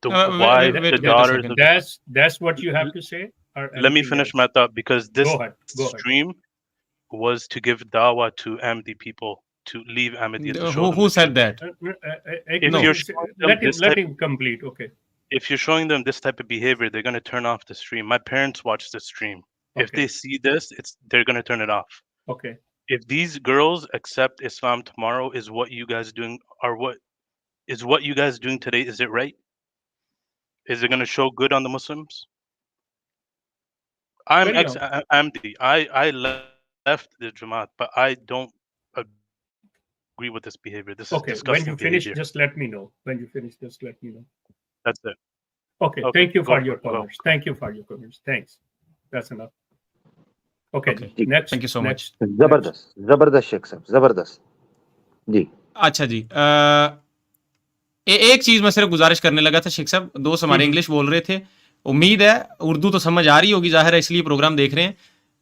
the wait the a daughters second. of That's what you have to say? Or let me anything finish else? my thought, because this Go ahead. stream was to give dawah to Ahmadi people to leave Ahmadiyya, to show them Who the said truth. that? If No. you're showing them this Let type, him complete. Okay. if you're showing them this type of behavior, they're going to turn off the stream. My parents watch the stream. If Okay. they see this, they're going to turn it off. Okay. If these girls accept Islam tomorrow, is what you guys doing, or what you guys doing today, is it right? Is it going to show good on the Muslims? I'm Carry on. ex-Ahmadi. I left the Jamaat, but I don't agree with this behavior. This is Okay. When disgusting you finish, behavior. just let me know. When you finish, just let me know. That's it. Okay. Okay, Thank you go for for your it, go. comments. Thank you for your comments. Thanks. That's enough. Okay. Okay. Next. Thank you so much. زبردست شیخ صاحب، زبردست جی۔ اچھا جی، ایک چیز میں صرف گزارش کرنے لگا تھا شیخ صاحب، دوست ہمارے انگلش بول رہے تھے، امید ہے اردو تو سمجھ آ رہی ہوگی، ظاہر ہے اس لیے پروگرام دیکھ رہے ہیں۔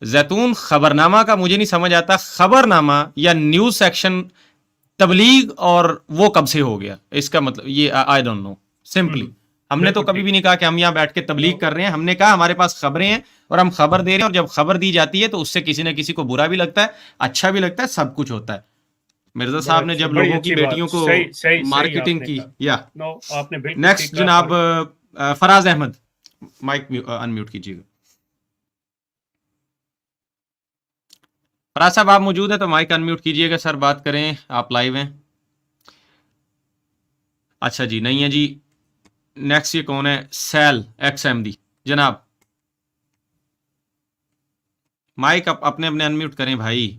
زیتون خبرنامہ کا مجھے نہیں سمجھ آتا، خبرنامہ یا نیوز سیکشن تبلیغ اور وہ کب سے ہو گیا؟ اس کا مطلب یہ آئی ڈونٹ نو سمپلی۔ ہم نے تو کبھی بھی نہیں کہا کہ ہم یہاں بیٹھ کے تبلیغ کر رہے ہیں، ہم نے کہا ہمارے پاس خبریں ہیں اور ہم خبر دے رہے ہیں، اور جب خبر دی جاتی ہے تو اس سے کسی نہ کسی کو برا بھی لگتا ہے، اچھا بھی لگتا ہے، سب کچھ ہوتا ہے۔ مرزا صاحب نے جب لوگوں کی بیٹیوں کو مارکیٹنگ کی، یا نیکسٹ جناب فراز احمد، مائک انمیوٹ کیجیے گا۔ فراز صاحب آپ موجود ہیں تو مائک انمیوٹ کیجیے گا سر، بات کریں، آپ لائیو ہیں۔ اچھا جی نہیں ہے جی۔ نیکسٹ یہ کون ہے؟ سیل ایکس ایم دی، جناب مائک اپنے انمیوٹ کریں بھائی۔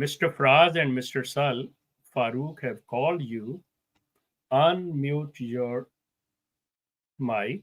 Mr. Fraz and Mr. Sal, Farooq have called you. Unmute your mic.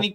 mic।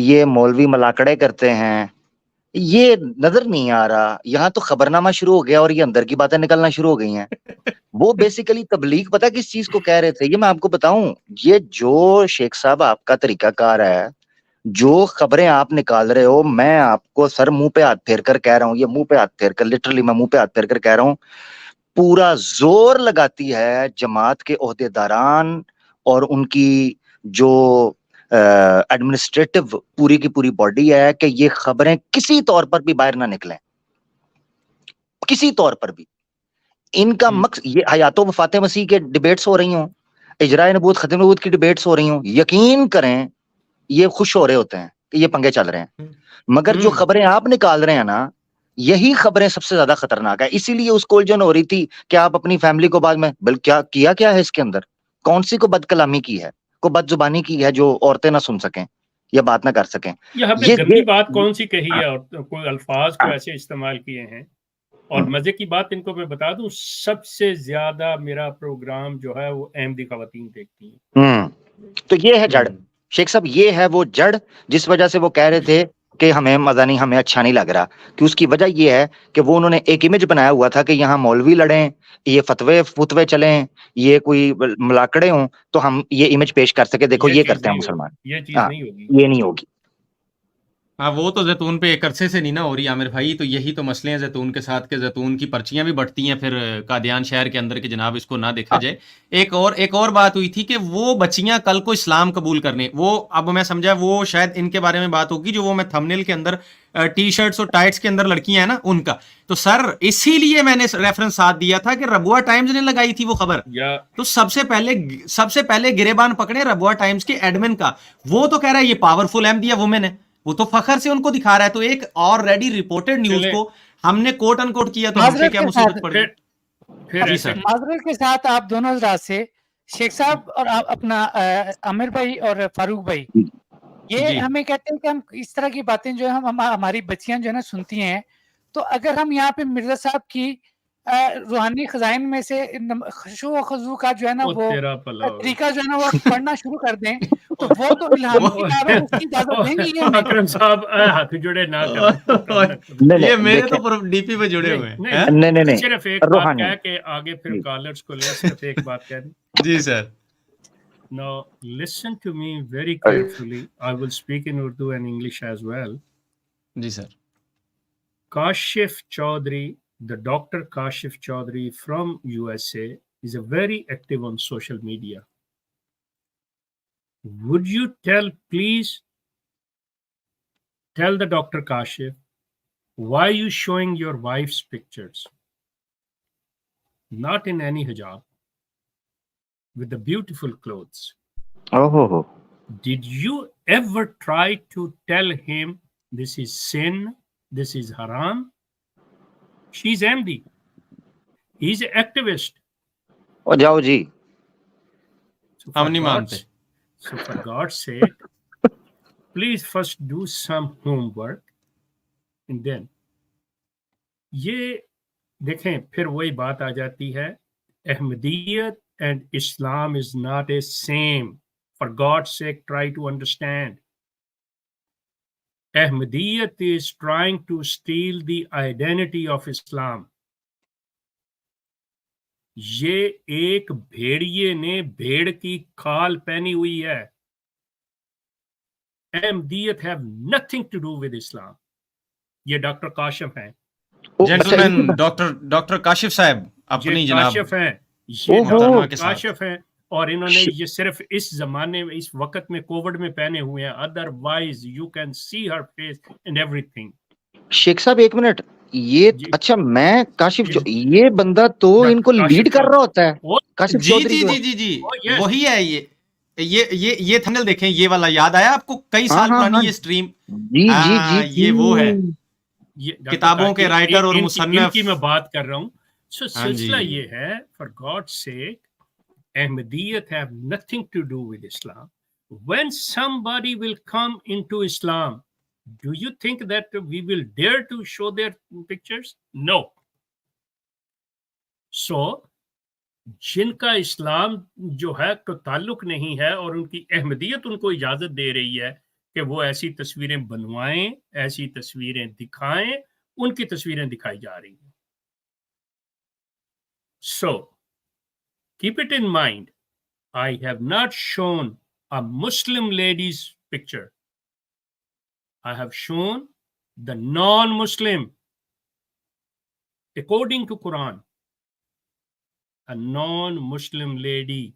یہ مولوی ملاقڑے کرتے ہیں، یہ نظر نہیں آ رہا. یہاں تو خبرنامہ شروع ہو گیا اور یہ اندر کی باتیں نکلنا شروع ہو گئی ہیں. وہ بیسیکلی تبلیغ پتہ کس چیز کو کہہ رہے تھے، یہ میں آپ کو بتاؤں. یہ جو شیخ صاحب آپ کا طریقہ کار ہے، جو خبریں آپ نکال رہے ہو، میں آپ کو سر منہ پہ ہاتھ پھیر کر کہہ رہا ہوں، یہ منہ پہ ہاتھ پھیر کر، لٹرلی میں منہ پہ ہاتھ پھیر کر کہہ رہا ہوں، پورا زور لگاتی ہے جماعت کے عہدے داران اور ان کی جو ایڈمنسٹریٹو پوری کی پوری باڈی ہے کہ یہ خبریں کسی طور پر بھی باہر نہ نکلیں، کسی طور پر بھی. ان کا مقصد یہ حیات و وفات مسیح کے ڈیبیٹس ہو رہی ہوں، اجراء نبوت ختم نبوت کی ڈیبیٹس ہو رہی ہوں، یقین کریں یہ خوش ہو رہے ہوتے ہیں کہ یہ پنگے چل رہے ہیں. مگر جو خبریں آپ نکال رہے ہیں نا، یہی خبریں سب سے زیادہ خطرناک ہے. اسی لیے اس کو الجھن ہو رہی تھی کہ آپ اپنی فیملی کو بعد میں کیا ہے اس کے اندر، کون سی کو بد کلامی کی ہے، کو بد زبانی کی ہے جو عورتیں نہ سن سکیں یا بات نہ کر سکیں. یہاں پہ گندی بات کون سی کہی ہے اور کوئی الفاظ کو ایسے استعمال کیے ہیں. اور مزے کی بات ان کو میں بتا دوں، سب سے زیادہ میرا پروگرام جو ہے وہ احمدی خواتین دیکھتی ہیں. تو یہ ہے جڑ شیخ صاحب، یہ ہے وہ جڑ جس وجہ سے وہ کہہ رہے تھے کہ ہمیں مزہ نہیں، ہمیں اچھا نہیں لگ رہا. کہ اس کی وجہ یہ ہے کہ وہ انہوں نے ایک امیج بنایا ہوا تھا کہ یہاں مولوی لڑیں، یہ فتوے چلیں، یہ کوئی ملاقڑے ہوں تو ہم یہ امیج پیش کر سکے، دیکھو یہ کرتے ہیں مسلمان. یہ چیز ہاں، نہیں ہوگی. یہ نہیں ہوگی. ہاں وہ تو زیتون پہ ایک عرصے سے نہیں نا ہو رہی عامر بھائی. تو یہی تو مسئلے ہیں زیتون کے ساتھ، کہ زیتون کی پرچیاں بھی بڑھتی ہیں پھر قادیان شہر کے اندر، کہ جناب اس کو نہ دیکھا جائے. ایک اور بات ہوئی تھی کہ وہ بچیاں کل کو اسلام قبول کرنے، وہ اب میں سمجھا وہ شاید ان کے بارے میں بات ہوگی جو وہ میں تھمبنیل کے اندر ٹی شرٹس اور ٹائٹس کے اندر لڑکیاں ہیں نا ان کا. تو سر اسی لیے میں نے ریفرنس ساتھ دیا تھا کہ ربوہ ٹائمز نے لگائی تھی وہ خبر. تو سب سے پہلے گریبان پکڑے ربوہ ٹائمز کے ایڈمن کا. وہ تو کہہ رہا ہے یہ پاورفل احمدیہ وومن ہے، وہ تو فخر سے ان کو دکھا رہا ہے. تو ایک آلریڈی رپورٹڈ نیوز کو ہم نے کوٹ ان کوٹ کیا تو ہم پہ کیا مصیبت پڑ گئی. جی سر. معذرت کے ساتھ آپ دونوں حضرات سے، شیخ صاحب اور اپنا عامر بھائی اور فاروق بھائی، یہ ہمیں کہتے ہیں کہ ہم اس طرح کی باتیں جو ہے ہماری بچیاں جو ہے نا سنتی ہیں. تو اگر ہم یہاں پہ مرزا صاحب کی روحانی خزائن میں سے خشوع و خضوع کا جو ہے نا وہ طریقہ جو ہے نا وہ پڑھنا شروع کر دیں تو وہ تو الہامی کتاب ہے، اس کی اجازت دیں گے یہ ہمیں. اکرم صاحب ہاتھ جڑے نہ کریں، یہ میرے تو ڈی پی پہ جڑے ہوئے ہیں. نہیں صرف ایک بات کہہ کے آگے پھر کالرز کو لے، صرف ایک بات کہہ دیں. جی سر. Now listen to me very carefully. I will speak in Urdu and English as well. G sir. Kashif Chaudhary, the Dr. Kashif Chaudhary from USA is a very active on social media. Would you please tell the Dr. Kashif, why are you showing your wife's pictures? Not in any hijab, with the beautiful clothes. Oh. Did you ever try to tell him this is sin, this is haram? She's Ahmadi. He's an activist. Oh, jao ji. ہم نہیں مانتے. So for God's sake, please first do some homework and then یہ دیکھیں پھر وہی بات آ جاتی ہے. احمدیت and Islam is not a same. For God's sake, try to understand. Ahmadiyyat is trying to steal the identity of Islam. یہ ایک بھیڑیے نے بھیڑ کی کھال پہنی ہوئی ہے. Ahmadiyyat have nothing to do with Islam. یہ ڈاکٹر کاشف ہیں. جنٹلمین ڈاکٹر کاشف صاحب اپنی جناب کاشف ہیں، یہ ڈاکٹر کاشف ہیں، اور انہوں نے یہ صرف اس زمانے میں، اس وقت میں کووڈ میں پہنے ہوئے ہیں. Otherwise you can see her face and ایوری تھنگ. شیخ صاحب ایک منٹ، یہ اچھا میں کاشف یہ بندہ تو ان کو لیڈ کر رہا ہوتا ہے. کاشف چودھری جی وہی ہے. یہ تھنل دیکھیں، یہ والا یاد آیا آپ کو؟ کئی سال پرانی یہ سٹریم. جی یہ وہ ہے کتابوں کے رائٹر اور مصنف کی میں بات کر رہا ہوں. سلسلہ یہ ہے، for God sake, Ahmadiyyat have nothing to do with Islam. When somebody will come into Islam, do you think that we will dare to show their pictures? No. So, جن کا اسلام جو ہے کو تعلق نہیں ہے اور ان کی احمدیت ان کو اجازت دے رہی ہے کہ وہ ایسی تصویریں بنوائیں, ایسی تصویریں دکھائیں, ان کی تصویریں دکھائی جا رہی ہیں. So, keep it in mind, I have not shown a Muslim lady's picture. I have shown the non-Muslim, according to Quran, a non-Muslim lady,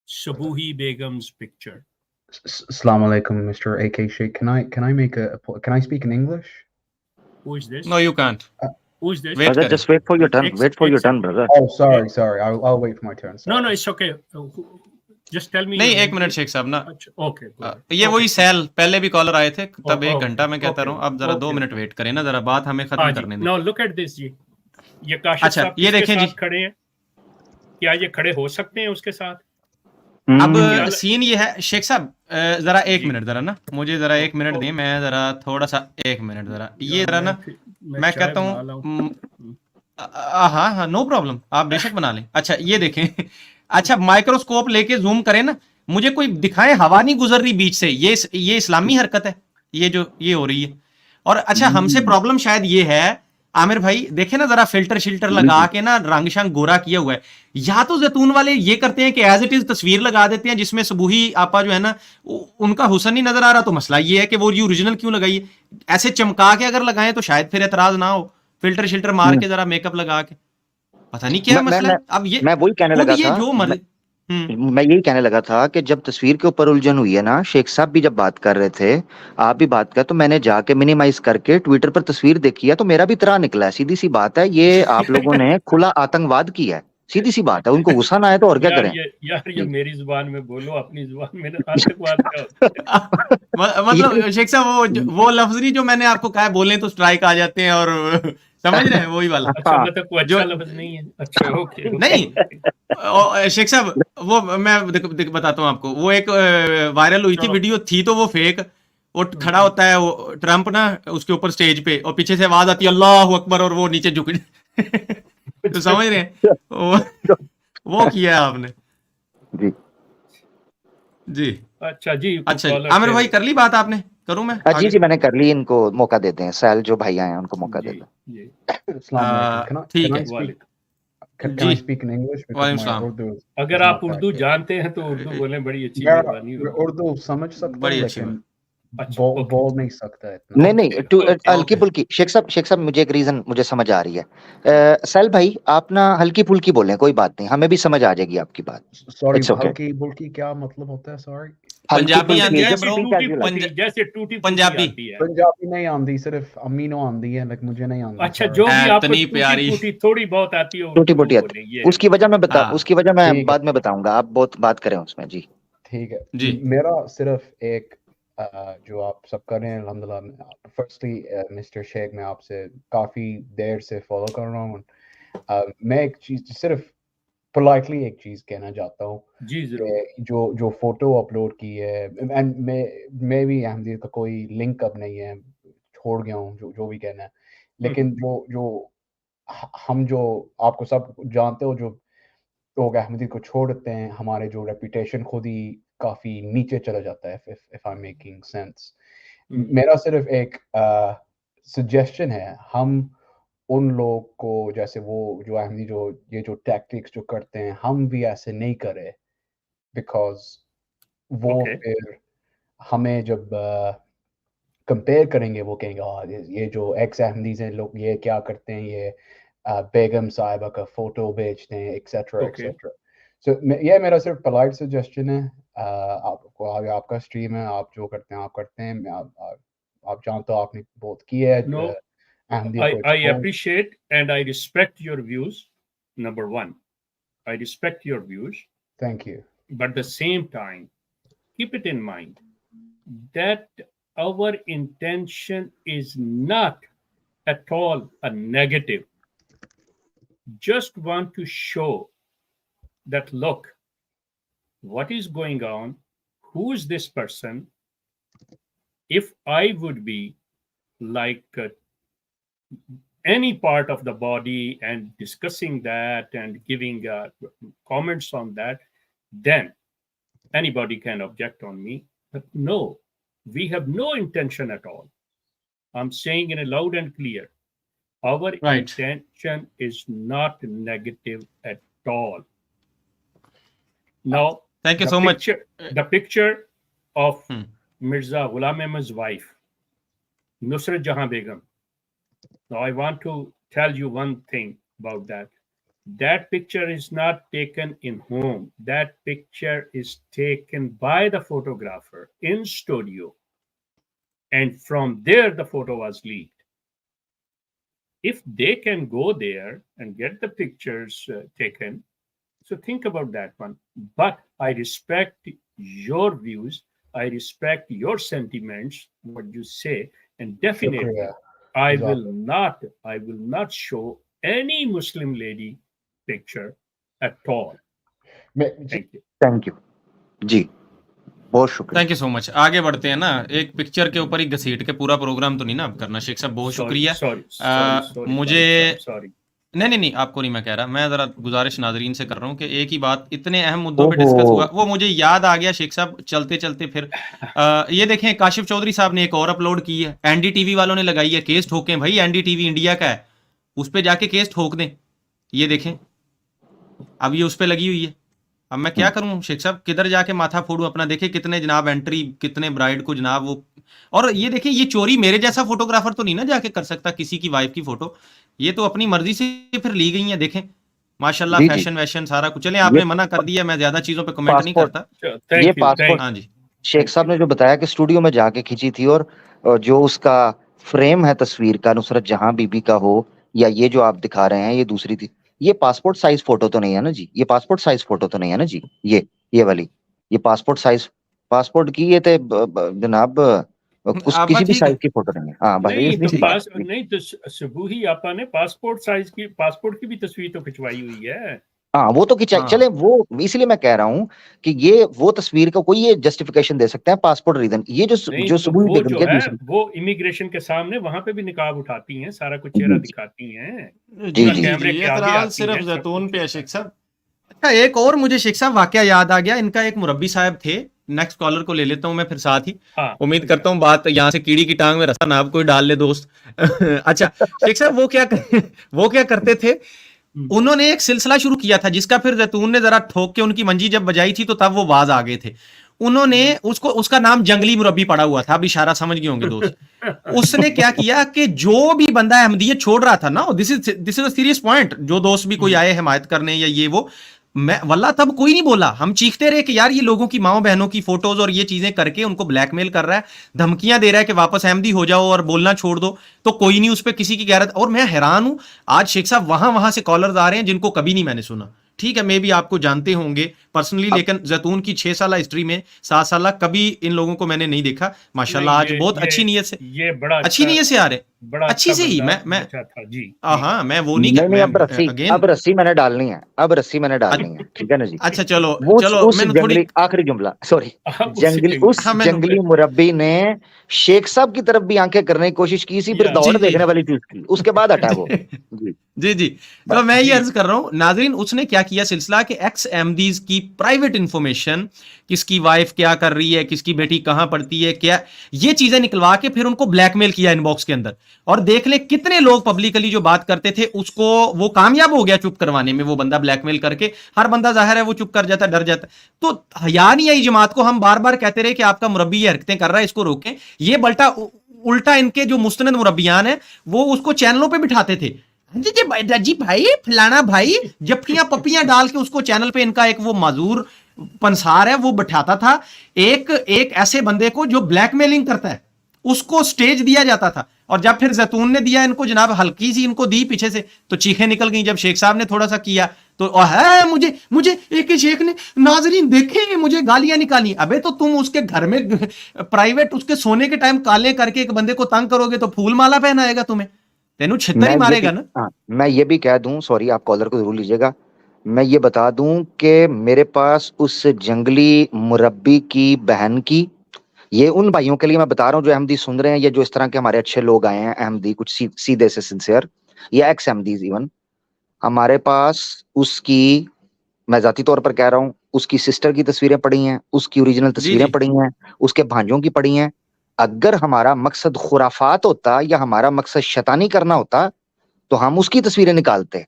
Sabuhi Begum's picture. Assalamu alaikum, Mr. AK Sheikh. Can I speak in English? Who is this? No, you can't. Who is this? Wait Brother, کریں. just wait for your turn. Ex- Wait for your ex- turn, brother. Oh, sorry. I'll wait for my turn. No, Sorry. it's okay. Just tell me. نہیں your ایک name, منٹ please. شیخ صاحب نا اچھا, okay, go ahead. یہ وہی Okay. سیل پہلے بھی کالر آئے تھے تب ایک okay, گھنٹہ میں کہتا okay, رہوں اب ذرا 2 okay. منٹ ویٹ کریں نا ذرا بات ہمیں ہاں ختم جی. کرنے دیں. Now look at this جی. یہ کاشف اچھا صاحب یہ کس کے دیکھیں جی ساتھ کھڑے ہیں؟ کیا یہ کھڑے ہو سکتے ہیں اس کے ساتھ؟ اب Hmm. سین یہ ہے شیخ صاحب ذرا ایک جی. منٹ ذرا نا مجھے ذرا ایک منٹ دیں میں ذرا تھوڑا سا ایک منٹ ذرا یہ ذرا نا میں چائے کہتا بنا لاؤں. ہوں ہاں نو پرابلم آپ بے شک بنا لیں. اچھا یہ دیکھیں اچھا مائکروسکوپ لے کے زوم کریں نا مجھے کوئی دکھائیں ہوا نہیں گزر رہی بیچ سے یہ اسلامی حرکت ہے یہ ہو رہی ہے. اور اچھا ہم سے پرابلم شاید یہ ہے عامر بھائی دیکھیں نا ذرا فلٹر شلٹر لگا کے نا رنگ شنگ گورا کیا ہوا ہے. یا تو زیتون والے یہ کرتے ہیں کہ ایز اٹ از تصویر لگا دیتے ہیں جس میں صبوحی آپا جو ہے نا ان کا حسن نہیں نظر آ رہا تو مسئلہ یہ ہے کہ وہ اوریجنل کیوں لگائی ہے. ایسے چمکا کے اگر لگائیں تو شاید پھر اعتراض نہ ہو. فلٹر شلٹر مار کے ذرا میک اپ لگا کے پتہ نہیں کیا مسئلہ ہے. اب یہ میں وہی کہنے خود لگا یہ تھا جو میں یہی کہنے لگا تھا کہ جب تصویر کے اوپر الجھن ہوئی ہے نا شیخ صاحب بھی جب بات کر رہے تھے آپ بھی بات کر تو میں نے جا کے منیمائز کر کے ٹویٹر پر تصویر دیکھی ہے تو میرا بھی طرح نکلا ہے. سیدھی سی بات ہے یہ آپ لوگوں نے کھلا آتنکواد کیا ہے. سیدھی سی بات ہے ان کو غصہ نہ آئے تو اور کیا کریں. یار یہ میری زبان میں بولو اپنی زبان میں آتنکواد کیا ہوتا ہے؟ مطلب شیخ صاحب وہ لفظ نہیں جو میں نے آپ کو کہا بولیں تو اسٹرائک آ جاتے ہیں اور سمجھ رہے ہیں وہی والا. اچھا مطلب کوئی اچھا لفظ نہیں ہے. اچھا اوکے نہیں شیخ صاحب وہ میں بتاتا ہوں آپ کو وہ ایک وائرل ہوئی تھی ویڈیو تھی تو وہ فیک وہ کھڑا ہوتا ہے وہ ٹرمپ نا اس کے اوپر سٹیج پہ اور پیچھے سے آواز آتی ہے اللہ اکبر اور وہ نیچے جھک تو سمجھ رہے ہیں وہ کیا ہے آپ نے. جی اچھا جی عامر بھائی کر لی بات آپ نے کروں میں جی میں نے کر لی. ان کو موقع دیتے ہیں سیل جو بھائی آئے ہیں ان کو موقع دیتے ہیں. Assalamu alaikum. ٹھیک ہے Can I speak in English? وعلیکم Because my السلام. Urdu اگر آپ اردو جانتے ہیں تو اردو بولیں بڑی اچھی میں مہربانی ہوگی. اردو سمجھ سکتا بڑی ہوں اچھی لیکن اچھا بول نہیں سکتا اتنا. نہیں ہلکی پھلکی. شیخ صاحب مجھے ایک ریزن مجھے سمجھ آ رہی ہے. سیل بھائی آپ نا ہلکی پھلکی بولیں کوئی بات نہیں ہمیں بھی سمجھ آ جائے گی آپ کی بات. Sorry It's okay. ہلکی بلکی کیا مطلب ہوتا ہے؟ سوری پنجابی آتی ہے جیسے برو جیسے ٹوٹی پنجابی آتی ہے. پنجابی نہیں آندی صرف امی نو آندی ہے لیکن مجھے نہیں آندی. اچھا جو بھی آپ کو اتنی پیاری ٹوٹی تھوڑی بہت آتی ہے ٹوٹی بوٹی آتی اس کی وجہ میں بعد میں بتاؤں گا. آپ بہت بات کریں اس میں. جی ٹھیک ہے. جی میرا صرف ایک جو آپ سب کر رہے ہیں الحمدللہ. فرسٹلی مسٹر شیخ میں آپ سے کافی دیر سے فالو کر رہا ہوں. میں ایک چیز صرف پولائٹلی ایک چیز کہنا چاہتا ہوں جی ضرور. جو فوٹو اپلوڈ کی ہے میں بھی احمدیت کا کوئی لنک اب نہیں ہے چھوڑ گیا ہوں جو بھی کہنا ہے. لیکن جو ہم جو آپ کو سب جانتے ہو جو لوگ احمدیت کو چھوڑتے ہیں ہمارے جو ریپوٹیشن خود ہی کافی نیچے چلا جاتا ہے. if I'm making sense. میرا صرف ایک سجیشن ہے ہم ان لوگ کو جیسے وہ جو احمدی جو ٹیکٹکس جو کرتے ہیں ہم بھی ایسے نہیں کرے بیکاز وہ پھر ہمیں جب کمپیئر کریں گے وہ کہیں گے یہ جو ایکس احمدیز ہیں لوگ یہ کیا کرتے ہیں یہ بیگم صاحبہ کا فوٹو بیچتے ہیں ایکسیٹرا ایکسیٹرا. سو یہ میرا صرف پولائٹ سجیشن ہے. آپ کو آگے آپ کا اسٹریم ہے آپ جو کرتے ہیں آپ کرتے ہیں. آپ جانتے ہو آپ نے بہت کی ہے. I appreciate and I respect your views. Number one, I respect your views. Thank you. But at the same time, keep it in mind that our intention is not at all a negative. Just want to show that look, what is going on? Who is this person? If I would be like any part of the body and discussing that and giving comments on that, then anybody can object on me. But no, We have no intention at all. I'm saying in a loud and clear, our Right. intention is not negative at all. Now, Thank you the so much. picture of Hmm. Mirza Ghulam Ahmad's wife, Nusrat Jahan Begum. Now, I want to tell you one thing about that. That picture is not taken in home. That picture is taken by the photographer in studio. And from there, the photo was leaked. If they can go there and get the pictures taken, so think about that one. But I respect your views. I respect your sentiments, what you say, and definitely شکریہ. I جزاک will not show any Muslim lady picture at all. میں Thank you. تھینک یو جی بہت شکریہ. تھینک یو سو مچ. آگے بڑھتے ہیں نا. ایک پکچر کے اوپر ہی گھسیٹ کے پورا پروگرام تو نہیں نا اب کرنا. شیخ صاحب بہت شکریہ. Sorry, مجھے sorry. نہیں آپ کو نہیں میں کہہ رہا. میں ذرا گزارش ناظرین سے کر رہا ہوں کہ ایک ہی بات اتنے اہم مدوں پہ ڈسکس ہوا وہ مجھے یاد آ گیا شیخ صاحب چلتے چلتے. پھر یہ دیکھیں کاشف چودھری صاحب نے ایک اور اپلوڈ کی ہے. این ڈی ٹی وی والوں نے لگائی ہے. کیس ٹھوکیں بھائی. N D T V India کا ہے, اس پہ جا کے کیس ٹھوک دیں. یہ دیکھیں اب یہ اس پہ لگی ہوئی ہے. اب میں کیا کروں شیخ صاحب, کدھر جا کے ماتھا پھوڑوں اپنا. دیکھیں کتنے جناب انٹری, کتنے برائڈ کو جناب وہ. اور یہ دیکھیں یہ چوری میرے جیسا فوٹوگرافر تو نہیں نا جا کے کر سکتا کسی کی وائف کی فوٹو. یہ تو اپنی مرضی سے پھر لی گئی ہیں. دیکھیں ماشاءاللہ فیشن ویشن سارا کچھ. چلیں آپ نے منع کر دیا, میں زیادہ چیزوں پہ کمنٹ نہیں کرتا. یہ پاسپورٹ ہاں جی شیخ صاحب نے جو بتایا کہ اسٹوڈیو میں جا کے کھینچی تھی, اور جو اس کا فریم ہے تصویر کا نصرت جہاں بی بی کا ہو یا یہ جو آپ دکھا رہے ہیں یہ دوسری تھی. یہ پاسپورٹ سائز فوٹو تو نہیں ہے نا جی. یہ پاسپورٹ سائز فوٹو تو نہیں ہے نا جی. یہ والی یہ پاسپورٹ سائز پاسپورٹ کی یہ تھے جناب کسی بھی سائز کی فوٹو نہیں ہے. ہاں نہیں تو سبوہی آپا نے پاسپورٹ سائز کی پاسپورٹ کی بھی تصویر تو کھنچوائی ہوئی ہے. ہاں وہ تو چلے وہ اس لیے میں کہہ رہا ہوں کہ یہ وہ تصویر کا کوئی یہ جسٹیفیکیشن دے سکتا ہے پاسپورٹ ریزن. یہ جو صبح وہ امیگریشن کے سامنے وہاں پہ بھی نقاب اٹھاتی ہیں, سارا کچھ چہرہ دکھاتی ہیں. صرف زیتون پہ شیخ صاحب. اچھا ایک اور مجھے شیخ صاحب واقعہ یاد آ گیا. ان کا ایک مربی صاحب تھے. نیکسٹ کالر کو لے لیتا ہوں میں پھر ساتھ ہی. امید کرتا ہوں بات یہاں سے کیڑی کی ٹانگ میں رستہ نہ آپ کوئی ڈال لے دوست. اچھا شیخ صاحب وہ کیا کرتے تھے, انہوں نے ایک سلسلہ شروع کیا تھا جس کا پھر زیتون نے ذرا ٹھوک کے ان کی منجی جب بجائی تھی تو تب وہ باز آ گئے تھے. انہوں نے اس کا نام جنگلی مربی پڑا ہوا تھا. اب اشارہ سمجھ گئے ہوں گے دوست. اس نے کیا کیا کہ جو بھی بندہ احمدیت چھوڑ رہا تھا نا, دس از اے سیریس پوائنٹ, جو دوست بھی کوئی آئے حمایت کرنے یا یہ وہ, میں واللہ تب کوئی نہیں بولا. ہم چیختے رہے کہ یار یہ لوگوں کی ماؤں بہنوں کی فوٹوز اور یہ چیزیں کر کے ان کو بلیک میل کر رہا ہے, دھمکیاں دے رہا ہے کہ واپس احمدی ہو جاؤ اور بولنا چھوڑ دو. تو کوئی نہیں اس پہ کسی کی غیرت. اور میں حیران ہوں آج شیخ صاحب وہاں سے کالرز آ رہے ہیں جن کو کبھی نہیں میں نے سنا. ٹھیک ہے میں بھی آپ کو جانتے ہوں گے پرسنلی, لیکن زیتون کی 6 سالہ ہسٹری میں 7 سالہ کبھی ان لوگوں کو میں نے نہیں دیکھا. ماشاءاللہ آج بہت اچھی نیت سے اچھی نیت سے آ رہے, اچھی سے ہی. ہاں میں وہ نہیں اب رسی میں نے ڈالنی ہے. ٹھیک ہے نا جی. اچھا چلو آخری جملہ سوری. جنگلی مربی نے شیخ صاحب کی طرف بھی آنکھیں کرنے کی کوشش کی سی, پھر دوڑ دیکھنے والی چیز کی, اس کے بعد ہٹا وہ. جی تو میں یہ عرض کر رہا ہوں ناظرین, اس نے کیا کیا سلسلہ کہ ایکس احمدیز کی پرائیویٹ انفارمیشن, کس کی وائف کیا کر رہی ہے, کس کی بیٹی کہاں پڑھتی ہے, کیا یہ چیزیں نکلوا کے پھر ان کو بلیک میل کیا ان باکس کے اندر. اور دیکھ لیں کتنے لوگ پبلکلی جو بات کرتے تھے اس کو وہ کامیاب ہو گیا چپ کروانے میں. وہ بندہ بلیک میل کر کے, ہر بندہ ظاہر ہے وہ چپ کر جاتا ہے, ڈر جاتا ہے. تو حیا نہیں آئی جماعت کو. ہم بار بار کہتے رہے کہ آپ کا مربی یہ حرکتیں کر رہا ہے, اس کو روکیں. یہ الٹا ان کے جو مستند مربیان ہیں وہ اس کو چینلوں پہ بٹھاتے تھے. جی بھائی فلانا بھائی جپیاں پپیاں ڈال کے اس کو چینل پہ ان کا ایک وہ معذور پنسار ہے وہ بٹھاتا تھا. ایک ایسے بندے کو جو بلیک میلنگ کرتا ہے اس کو سٹیج دیا جاتا تھا. اور جب پھر زیتون نے دیا ان کو جناب, ہلکی سی ان کو دی پیچھے سے, تو چیخیں نکل گئیں. جب شیخ صاحب نے تھوڑا سا کیا تو مجھے ایک شیخ نے, ناظرین دیکھیں, مجھے گالیاں نکالی. ابے تو تم اس کے گھر میں پرائیویٹ اس کے سونے کے ٹائم کالیں کر کے ایک بندے کو تنگ کرو گے تو پھول مالا پہنائے گا تمہیں, تینوں چھتر ہی مارے گا نا. میں یہ بھی کہہ دوں, سوری آپ کالر کو ضرور لیجیے گا, میں یہ بتا دوں کہ میرے پاس اس جنگلی مربی کی بہن کی, یہ ان بھائیوں کے لیے میں بتا رہا ہوں جو احمدی سن رہے ہیں یا جو اس طرح کے ہمارے اچھے لوگ آئے ہیں احمدی, کچھ سیدھے سے سنسیئر یا ایکس احمدیز ایون, ہمارے پاس اس کی, میں ذاتی طور پر کہہ رہا ہوں, اس کی سسٹر کی تصویریں پڑی ہیں, اس کی اوریجنل تصویریں پڑی ہیں, اس کے بھانجوں کی پڑی ہیں, اگر ہمارا مقصد خرافات ہوتا یا ہمارا مقصد شیطانی کرنا ہوتا تو ہم اس کی تصویریں نکالتے.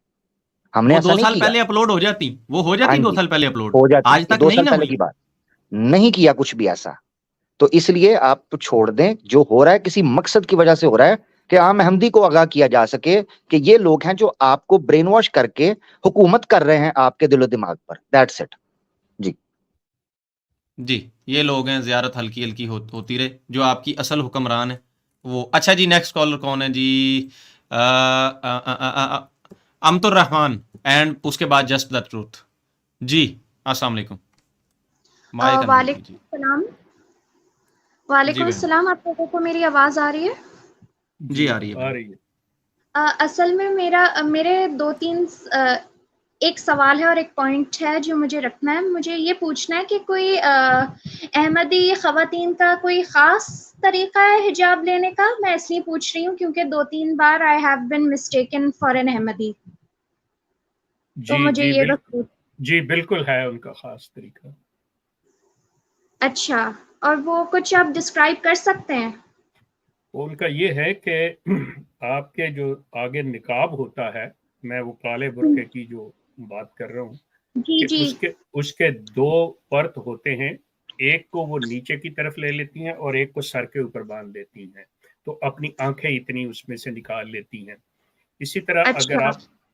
ہم نے وہ ایسا 2 نہیں سال کیا. پہلے اپلوڈ ہو جاتی، وہ ہو ہاں جاتی 2 جی، سال پہلے اپلوڈ، ہو جاتی. آج تک 2 نہیں سال نہ پہلے ہوئی. کی بات نہیں کیا کچھ بھی ایسا. تو اس لیے آپ چھوڑ دیں، جو ہو رہا ہے کسی مقصد کی وجہ سے ہو رہا ہے کہ عام احمدی کو آگاہ کیا جا سکے کہ یہ لوگ ہیں جو آپ کو برین واش کر کے حکومت کر رہے ہیں آپ کے دل و دماغ پر. That's it. جی یہ لوگ ہیں، زیارت ہلکی ہلکی ہوتی رہے، جو آپ کی اصل حکمران ہے وہ. اچھا جی نیکسٹ کالر کون ہے جی؟ امت الرحمان اینڈ اس کے بعد جسٹ دا ٹروتھ. جی السلام علیکم. مائک انمیوٹ وعلیکم کیجیے. السلام. جی وعلیکم بہن السلام. آپ لوگوں کو میری آواز آ رہی ہے؟ جی آ رہی ہے آ بہن. رہی ہے. اصل میں میرے 2-3 ایک سوال ہے اور ایک پوائنٹ ہے جو مجھے رکھنا ہے. مجھے یہ پوچھنا ہے کہ کوئی احمدی خواتین کا کوئی خاص طریقہ ہے حجاب لینے کا؟ میں اس لیے پوچھ رہی ہوں کیونکہ 2-3 بار I have been mistaken for an Ahmadi, تو جی مجھے جی یہ بالکل، جی بالکل ہے ان کا خاص طریقہ. اچھا، اور وہ کچھ آپ ڈسکرائب کر سکتے ہیں؟ ان کا یہ ہے کہ آپ کے جو آگے نقاب ہوتا ہے، میں وہ کالے برقعے کی جو بات کر رہا ہوں، جی کہ جی. اس کے 2 پرت ہوتے ہیں. ایک کو وہ نیچے کی طرف لے لیتی ہیں اور ایک کو سر کے اوپر باندھ دیتی ہیں، تو اپنی آنکھیں اتنی اس میں سے نکال لیتی ہیں. اسی طرح اچھا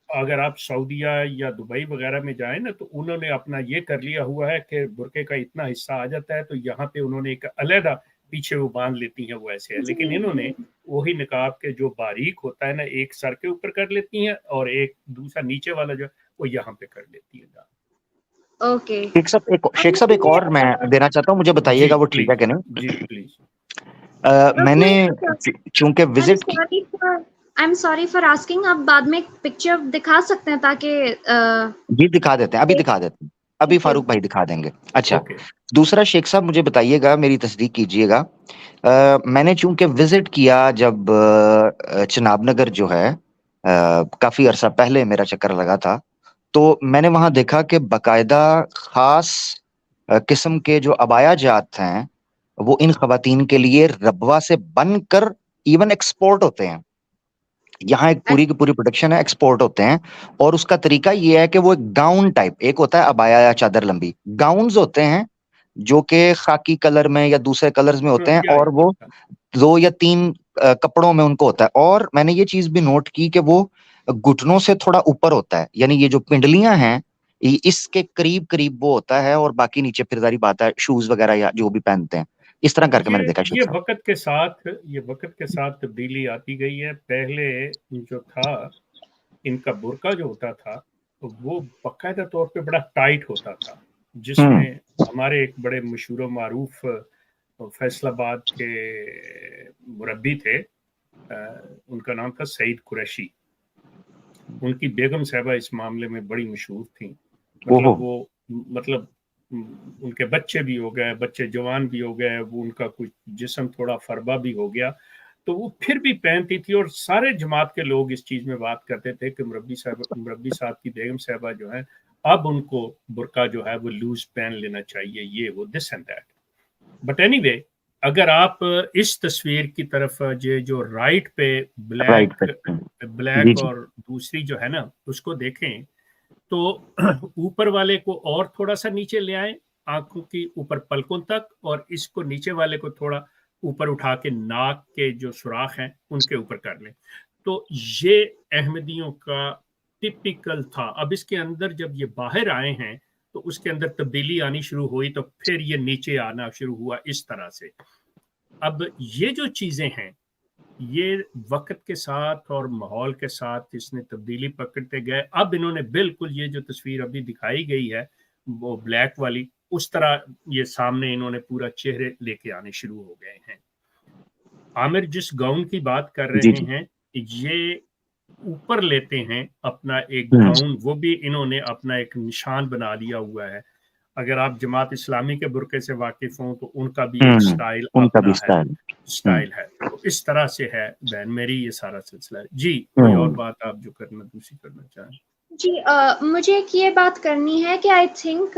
اگر آپ سعودیہ یا دبئی وغیرہ میں جائیں نا، تو انہوں نے اپنا یہ کر لیا ہوا ہے کہ برقعے کا اتنا حصہ آ جاتا ہے تو یہاں پہ انہوں نے ایک علیحدہ پیچھے وہ باندھ لیتی ہیں، وہ ایسے ہے. لیکن انہوں نے وہی نقاب کے جو باریک ہوتا ہے نا، ایک سر کے اوپر کر لیتی ہیں اور ایک دوسرا نیچے والا جو وہ یہاں پہ کر لیتی ہیں. اوکے. شیخ صاحب ایک اور میں دینا چاہتا ہوں، مجھے بتائیے جی گا وہ ٹھیک ہے پلیز، کہ نہیں. جی پلیز. میں نے چونکہ وزٹ کی. I am sorry for asking. آپ بعد میں پکچر دکھا سکتے ہیں تاکہ جی دکھا دیتے ہیں، ابھی دکھا دیتے ہیں، ابھی فاروق بھائی دکھا دیں گے. اچھا اوکے. دوسرا شیخ صاحب مجھے بتائیے گا، میری تصدیق کیجیے گا. میں نے چونکہ وزٹ کیا جب چناب نگر جو ہے کافی عرصہ پہلے میرا چکر لگا تھا، تو میں نے وہاں دیکھا کہ باقاعدہ خاص قسم کے جو عبایا جات ہیں وہ ان خواتین کے لیے ربوہ سے بن کر ایون ایکسپورٹ ہوتے ہیں. یہاں ایک پوری کی پوری پروڈکشن ہے، ایکسپورٹ ہوتے ہیں. اور اس کا طریقہ یہ ہے کہ وہ ایک گاؤن ٹائپ، ایک ہوتا ہے عبایا یا چادر لمبی، گاؤنز ہوتے ہیں جو کہ خاکی کلر میں یا دوسرے کلرز میں ہوتے ہیں، اور وہ 2 یا 3 کپڑوں میں ان کو ہوتا ہے. اور میں نے یہ چیز بھی نوٹ کی کہ وہ گھٹنوں سے تھوڑا اوپر ہوتا ہے، یعنی یہ جو پنڈلیاں ہیں اس کے قریب قریب وہ ہوتا ہے، اور باقی نیچے پھر ظاہری بات ہے شوز وغیرہ یا جو بھی پہنتے ہیں اس طرح کر کے میں نے دیکھا. یہ وقت کے ساتھ تبدیلی آتی گئی ہے. پہلے جو تھا ان کا برقع جو ہوتا تھا وہ باقاعدہ طور پہ بڑا ٹائٹ ہوتا تھا، جس میں ہمارے ایک بڑے مشہور و معروف فیصل آباد کے مربی تھے، ان کا نام تھا سعید قریشی. ان کی بیگم صاحبہ اس معاملے میں بڑی مشہور تھیں. مطلب ان کے بچے بھی ہو گئے، بچے جوان بھی ہو گئے، وہ ان کا کچھ جسم تھوڑا فربا بھی ہو گیا، تو وہ پھر بھی پہنتی تھی. اور سارے جماعت کے لوگ اس چیز میں بات کرتے تھے کہ مربی صاحب کی بیگم صاحبہ جو ہیں اب ان کو برقع جو ہے وہ لوز پہن لینا چاہیے، یہ وہ this and that. But any way, اگر آپ اس تصویر کی طرف جو رائٹ پہ بلیک اور دوسری جو ہے نا اس کو دیکھیں تو اوپر والے کو اور تھوڑا سا نیچے لے آئیں آنکھوں کی اوپر پلکوں تک، اور اس کو نیچے والے کو تھوڑا اوپر اٹھا کے ناک کے جو سوراخ ہیں ان کے اوپر کر لیں. تو یہ احمدیوں کا ٹپیکل تھا. اب اس کے اندر جب یہ باہر آئے ہیں تو اس کے اندر تبدیلی آنی شروع ہوئی، تو پھر یہ نیچے آنا شروع ہوا اس طرح سے. اب یہ جو چیزیں ہیں یہ وقت کے ساتھ اور ماحول کے ساتھ اس نے تبدیلی پکڑتے گئے. اب انہوں نے بالکل یہ جو تصویر ابھی دکھائی گئی ہے وہ بلیک والی، اس طرح یہ سامنے انہوں نے پورا چہرے لے کے آنے شروع ہو گئے ہیں. عامر جس گاؤن کی بات کر رہے ہیں، یہ اوپر لیتے ہیں اپنا ایک گاؤن، وہ بھی انہوں نے اپنا ایک نشان بنا لیا ہوا ہے. اگر آپ جماعت اسلامی کے برقعے سے واقف ہوں تو ان کا بھی ایک سٹائل اپنا ہے، سٹائل ہے. تو اس طرح سے ہے بہن میری یہ سارا سلسلہ ہے. جی کوئی اور بات آپ جو دوسری کرنا چاہیں؟ جی مجھے ایک یہ بات کرنی ہے کہ آئی تھنک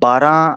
12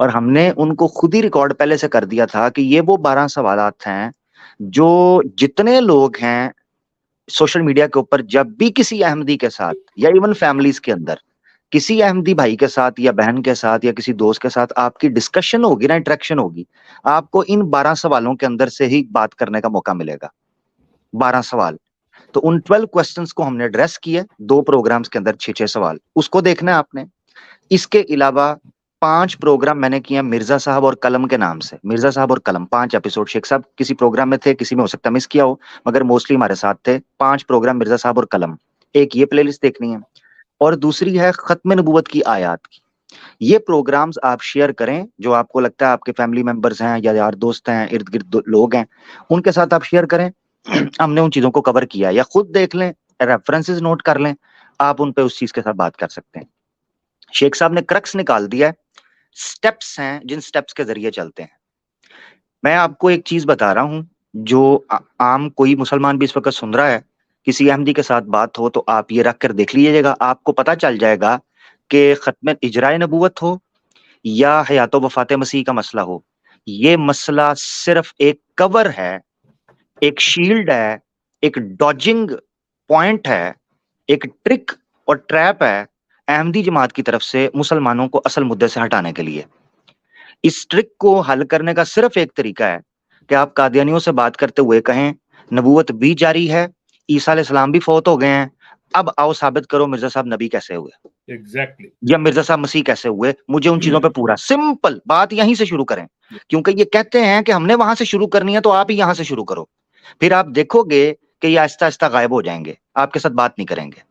اور ہم نے ان کو خود ہی ریکارڈ پہلے سے کر دیا تھا کہ یہ وہ 12 سوالات ہیں جو جتنے لوگ ہیں سوشل میڈیا کے اوپر جب بھی کسی احمدی کے ساتھ یا ایون فیملیز کے اندر کسی احمدی بھائی کے ساتھ یا بہن کے ساتھ یا کسی دوست کے ساتھ آپ کی ڈسکشن ہوگی نا، انٹریکشن ہوگی، آپ کو ان 12 سوالوں کے اندر سے ہی بات کرنے کا موقع ملے گا. 12 سوال. تو ان 12 کوسچنز کو ہم نے ایڈریس کیے 2 پروگرامز کے اندر 6 سوال، اس کو دیکھنا ہے آپ نے. اس کے علاوہ 5 پروگرام میں نے کیے مرزا صاحب اور قلم کے نام سے. مرزا صاحب اور قلم 5 ایپیسوڈ. شیخ صاحب کسی پروگرام میں تھے، کسی میں ہو سکتا مس کیا ہو، مگر موسٹلی ہمارے ساتھ تھے. 5 پروگرام مرزا صاحب اور قلم. ایک یہ پلے لسٹ دیکھنی ہے، اور دوسری ہے ختم نبوت کی آیات کی. یہ پروگرامز آپ شیئر کریں، جو آپ کو لگتا ہے آپ کے فیملی ممبرز ہیں یا یار دوست ہیں، ارد گرد لوگ ہیں، ان کے ساتھ آپ شیئر کریں. ہم نے ان چیزوں کو کور کیا، یا خود دیکھ لیں، ریفرنسز نوٹ کر لیں، آپ ان پہ اس چیز کے ساتھ بات کر سکتے ہیں. شیخ صاحب نے کرکس نکال دیا ہے، سٹیپس ہیں جن سٹیپس کے ذریعے چلتے ہیں. میں آپ کو ایک چیز بتا رہا ہوں جو عام کوئی مسلمان بھی اس وقت سن رہا ہے، کسی احمدی کے ساتھ بات ہو تو آپ یہ رکھ کر دیکھ لیجیے گا، آپ کو پتہ چل جائے گا کہ ختم اجرائے نبوت ہو یا حیات و وفات مسیح کا مسئلہ ہو، یہ مسئلہ صرف ایک کور ہے، ایک شیلڈ ہے، ایک ڈاجنگ پوائنٹ ہے، ایک ٹرک اور ٹریپ ہے احمدی جماعت کی طرف سے مسلمانوں کو اصل مدے سے ہٹانے کے لیے. اس ٹرک کو حل کرنے کا صرف ایک طریقہ ہے کہ آپ قادیانیوں سے بات کرتے ہوئے کہیں نبوت بھی جاری ہے، عیسیٰ علیہ السلام بھی فوت ہو گئے ہیں، اب آؤ ثابت کرو مرزا صاحب نبی کیسے ہوئے، ایگزیکٹلی، یا مرزا صاحب مسیح کیسے ہوئے. مجھے ان چیزوں پہ پورا سمپل بات یہیں سے شروع کریں، کیونکہ یہ کہتے ہیں کہ ہم نے وہاں سے شروع کرنی ہے تو آپ ہی یہاں سے شروع کرو. پھر آپ دیکھو گے کہ یہ آہستہ آہستہ غائب ہو جائیں گے، آپ کے ساتھ بات نہیں کریں گے،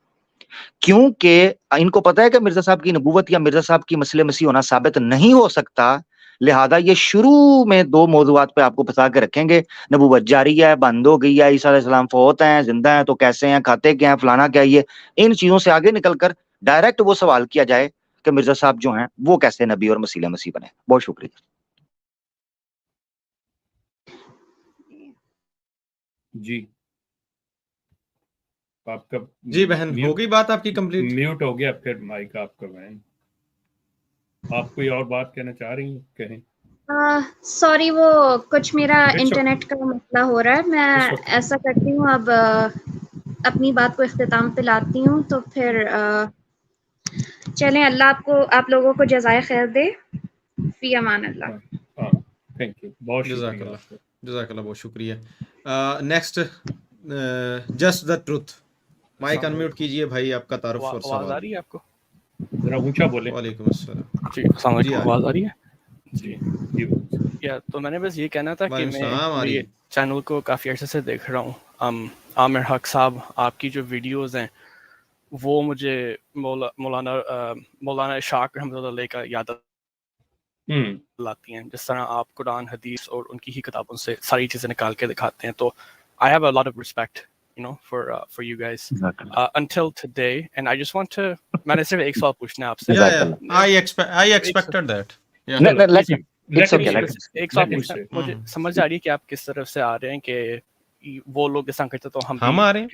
کیونکہ ان کو پتا ہے کہ مرزا صاحب کی نبوت یا مرزا صاحب کی مسئلہ مسیح ہونا ثابت نہیں ہو سکتا. لہذا یہ شروع میں 2 موضوعات پہ آپ کو پھنسا کے رکھیں گے، نبوت جاری ہے، بند ہو گئی ہے، عیسیٰ علیہ السلام فوت ہیں، زندہ ہیں تو کیسے ہیں، کھاتے کیا ہیں، فلانا کیا. یہ ان چیزوں سے آگے نکل کر ڈائریکٹ وہ سوال کیا جائے کہ مرزا صاحب جو ہیں وہ کیسے نبی اور مسیح مسیح بنے. بہت شکریہ. جی آپ کا جی بہن ہو گئی بات آپ کی کمپلیٹ؟ میوٹ ہو گیا، پھر مائک آپ کا بہن. آپ کوئی اور بات کہنا چاہ رہی ہیں؟ کہیں. سوری، وہ کچھ میرا انٹرنیٹ کا مسئلہ ہو رہا ہے. میں ایسا کرتی ہوں، اب اپنی بات کو اختتام پہ لاتی ہوں. تو پھر چلیں، اللہ آپ لوگوں کو جزائے خیر دے. فی امان اللہ. تھینک یو، بہت جزاک شکریہ. اللہ، جزاک اللہ، بہت شکریہ. Next just the truth, mic unmute کیجئے بھائی، آپ کا تعارف اور سوال. آواز آ رہی ہے آپ کو؟ ذرا اونچا بولیں. وعلیکم السلام. جی السلام علیکم. آواز آ رہی ہے؟ جی جی. تو میں نے بس یہ کہنا تھا کہ میں یہ چینل کو کافی عرصے سے دیکھ رہا ہوں. عامر حق صاحب، آپ کی جو ویڈیوز ہیں وہ مجھے مولانا اشاق رحمۃ اللہ علیہ کا یاد لاتی ہیں. جس طرح آپ قرآن، حدیث اور ان کی ہی کتابوں سے ساری چیزیں نکال کے دکھاتے ہیں. تو I have a lot of respect, for you guys until today, and I just want to میں نے صرف ایک سوال پوچھنا ہے آپ سے. I expected that. ایک سوال پوچھنا، مجھے سمجھ آ رہی ہے کہ آپ کس طرف سے آ رہے ہیں، کہ وہ لوگ جیسا کرتے تو ہم آ رہے ہیں.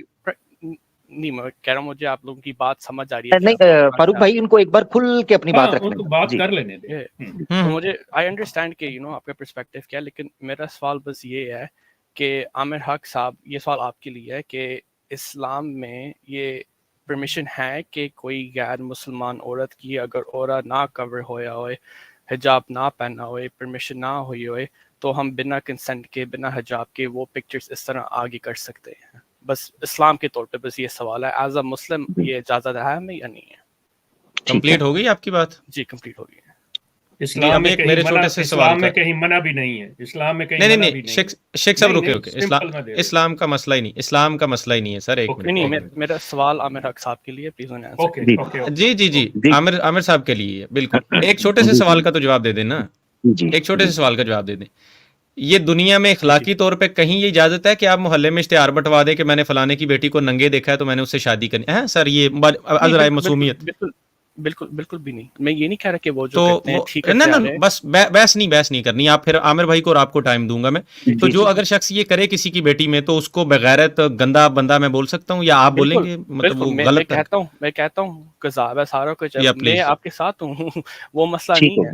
نہیں، میں کہہ رہا ہوں مجھے آپ لوگوں کی بات سمجھ آ رہی ہے. نہیں فاروق بھائی، ان کو ایک بار کھل کے اپنی بات رکھنے دیں، بات کر لینے دیں. تو مجھے آئی انڈرسٹینڈ کہ آپ کا پرسپیکٹو کیا، لیکن میرا سوال بس یہ ہے کہ عامر حق صاحب، یہ سوال آپ کے لیے ہے کہ اسلام میں یہ پرمیشن ہے کہ کوئی غیر مسلمان عورت کی اگر عورت نہ کور ہویا ہوئے، حجاب نہ پہنا ہوئے، پرمیشن نہ ہوئی ہوئے، تو ہم بنا کنسنٹ کے، بنا حجاب کے وہ پکچرز اس طرح آگے کر سکتے ہیں؟ بس اسلام کے طور پہ بس یہ سوال ہے، ایز اے مسلم یہ اجازت ہے ہمیں یا نہیں ہے؟ کمپلیٹ ہو گئی آپ کی بات؟ جی کمپلیٹ ہو گئی ہے. اسلام میں میرے چھوٹے سے سوال میں کہیں منع بھی نہیں ہے. اسلام میں کہیں منع بھی نہیں. شیخ صاحب رکے، اسلام کا مسئلہ ہی نہیں، اسلام کا مسئلہ ہی نہیں ہے سر. ایک منٹ، میرا سوال عامر حق صاحب کے لیے پلیز. جی جی جی، عامر صاحب کے لیے بالکل. ایک چھوٹے سے سوال کا تو جواب دے دیں نا، ایک چھوٹے سے سوال کا جواب دے دیں. یہ دنیا میں اخلاقی طور پہ کہیں یہ اجازت ہے کہ آپ محلے میں اشتہار بٹوا دیں کہ میں نے فلانے کی بیٹی کو ننگے دیکھا ہے تو میں نے اس سے شادی کرنی ہے؟ سر یہ عذرائے معصومیت. بالکل بھی نہیں. میں یہ نہیں کہہ رہا کہ وہ جو کہتے ہیں ٹھیک ہے. نہ بس بحث نہیں کرنی. آپ پھر عامر بھائی کو اور آپ کو ٹائم دوں گا میں. تو جو اگر شخص یہ کرے کسی کی بیٹی میں، تو اس کو بغیرت گندا بندہ میں بول سکتا ہوں، یا آپ بولیں گے مطلب وہ غلط ہے؟ میں کہتا ہوں قذاب ہے سارا کچھ. میں آپ کے ساتھ ہوں، وہ مسئلہ نہیں ہے.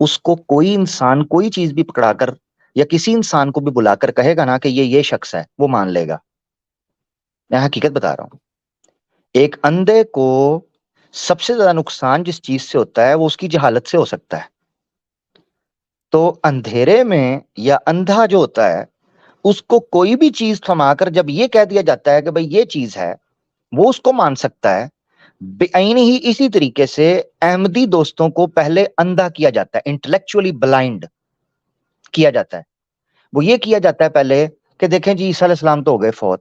اس کو کوئی انسان کوئی چیز بھی پکڑا کر یا کسی انسان کو بھی بلا کر کہے گا نا کہ یہ شخص ہے، وہ مان لے گا. میں حقیقت بتا رہا ہوں. ایک اندھے کو سب سے زیادہ نقصان جس چیز سے ہوتا ہے وہ اس کی جہالت سے ہو سکتا ہے. تو اندھیرے میں یا اندھا جو ہوتا ہے اس کو کوئی بھی چیز تھما کر جب یہ کہہ دیا جاتا ہے کہ بھئی یہ چیز ہے، وہ اس کو مان سکتا ہے. بعین ہی اسی طریقے سے احمدی دوستوں کو پہلے اندھا کیا جاتا ہے، انٹلیکچولی بلائنڈ کیا جاتا ہے. وہ یہ کیا جاتا ہے پہلے کہ دیکھیں جی عیسیٰ علیہ السلام تو ہو گئے فوت.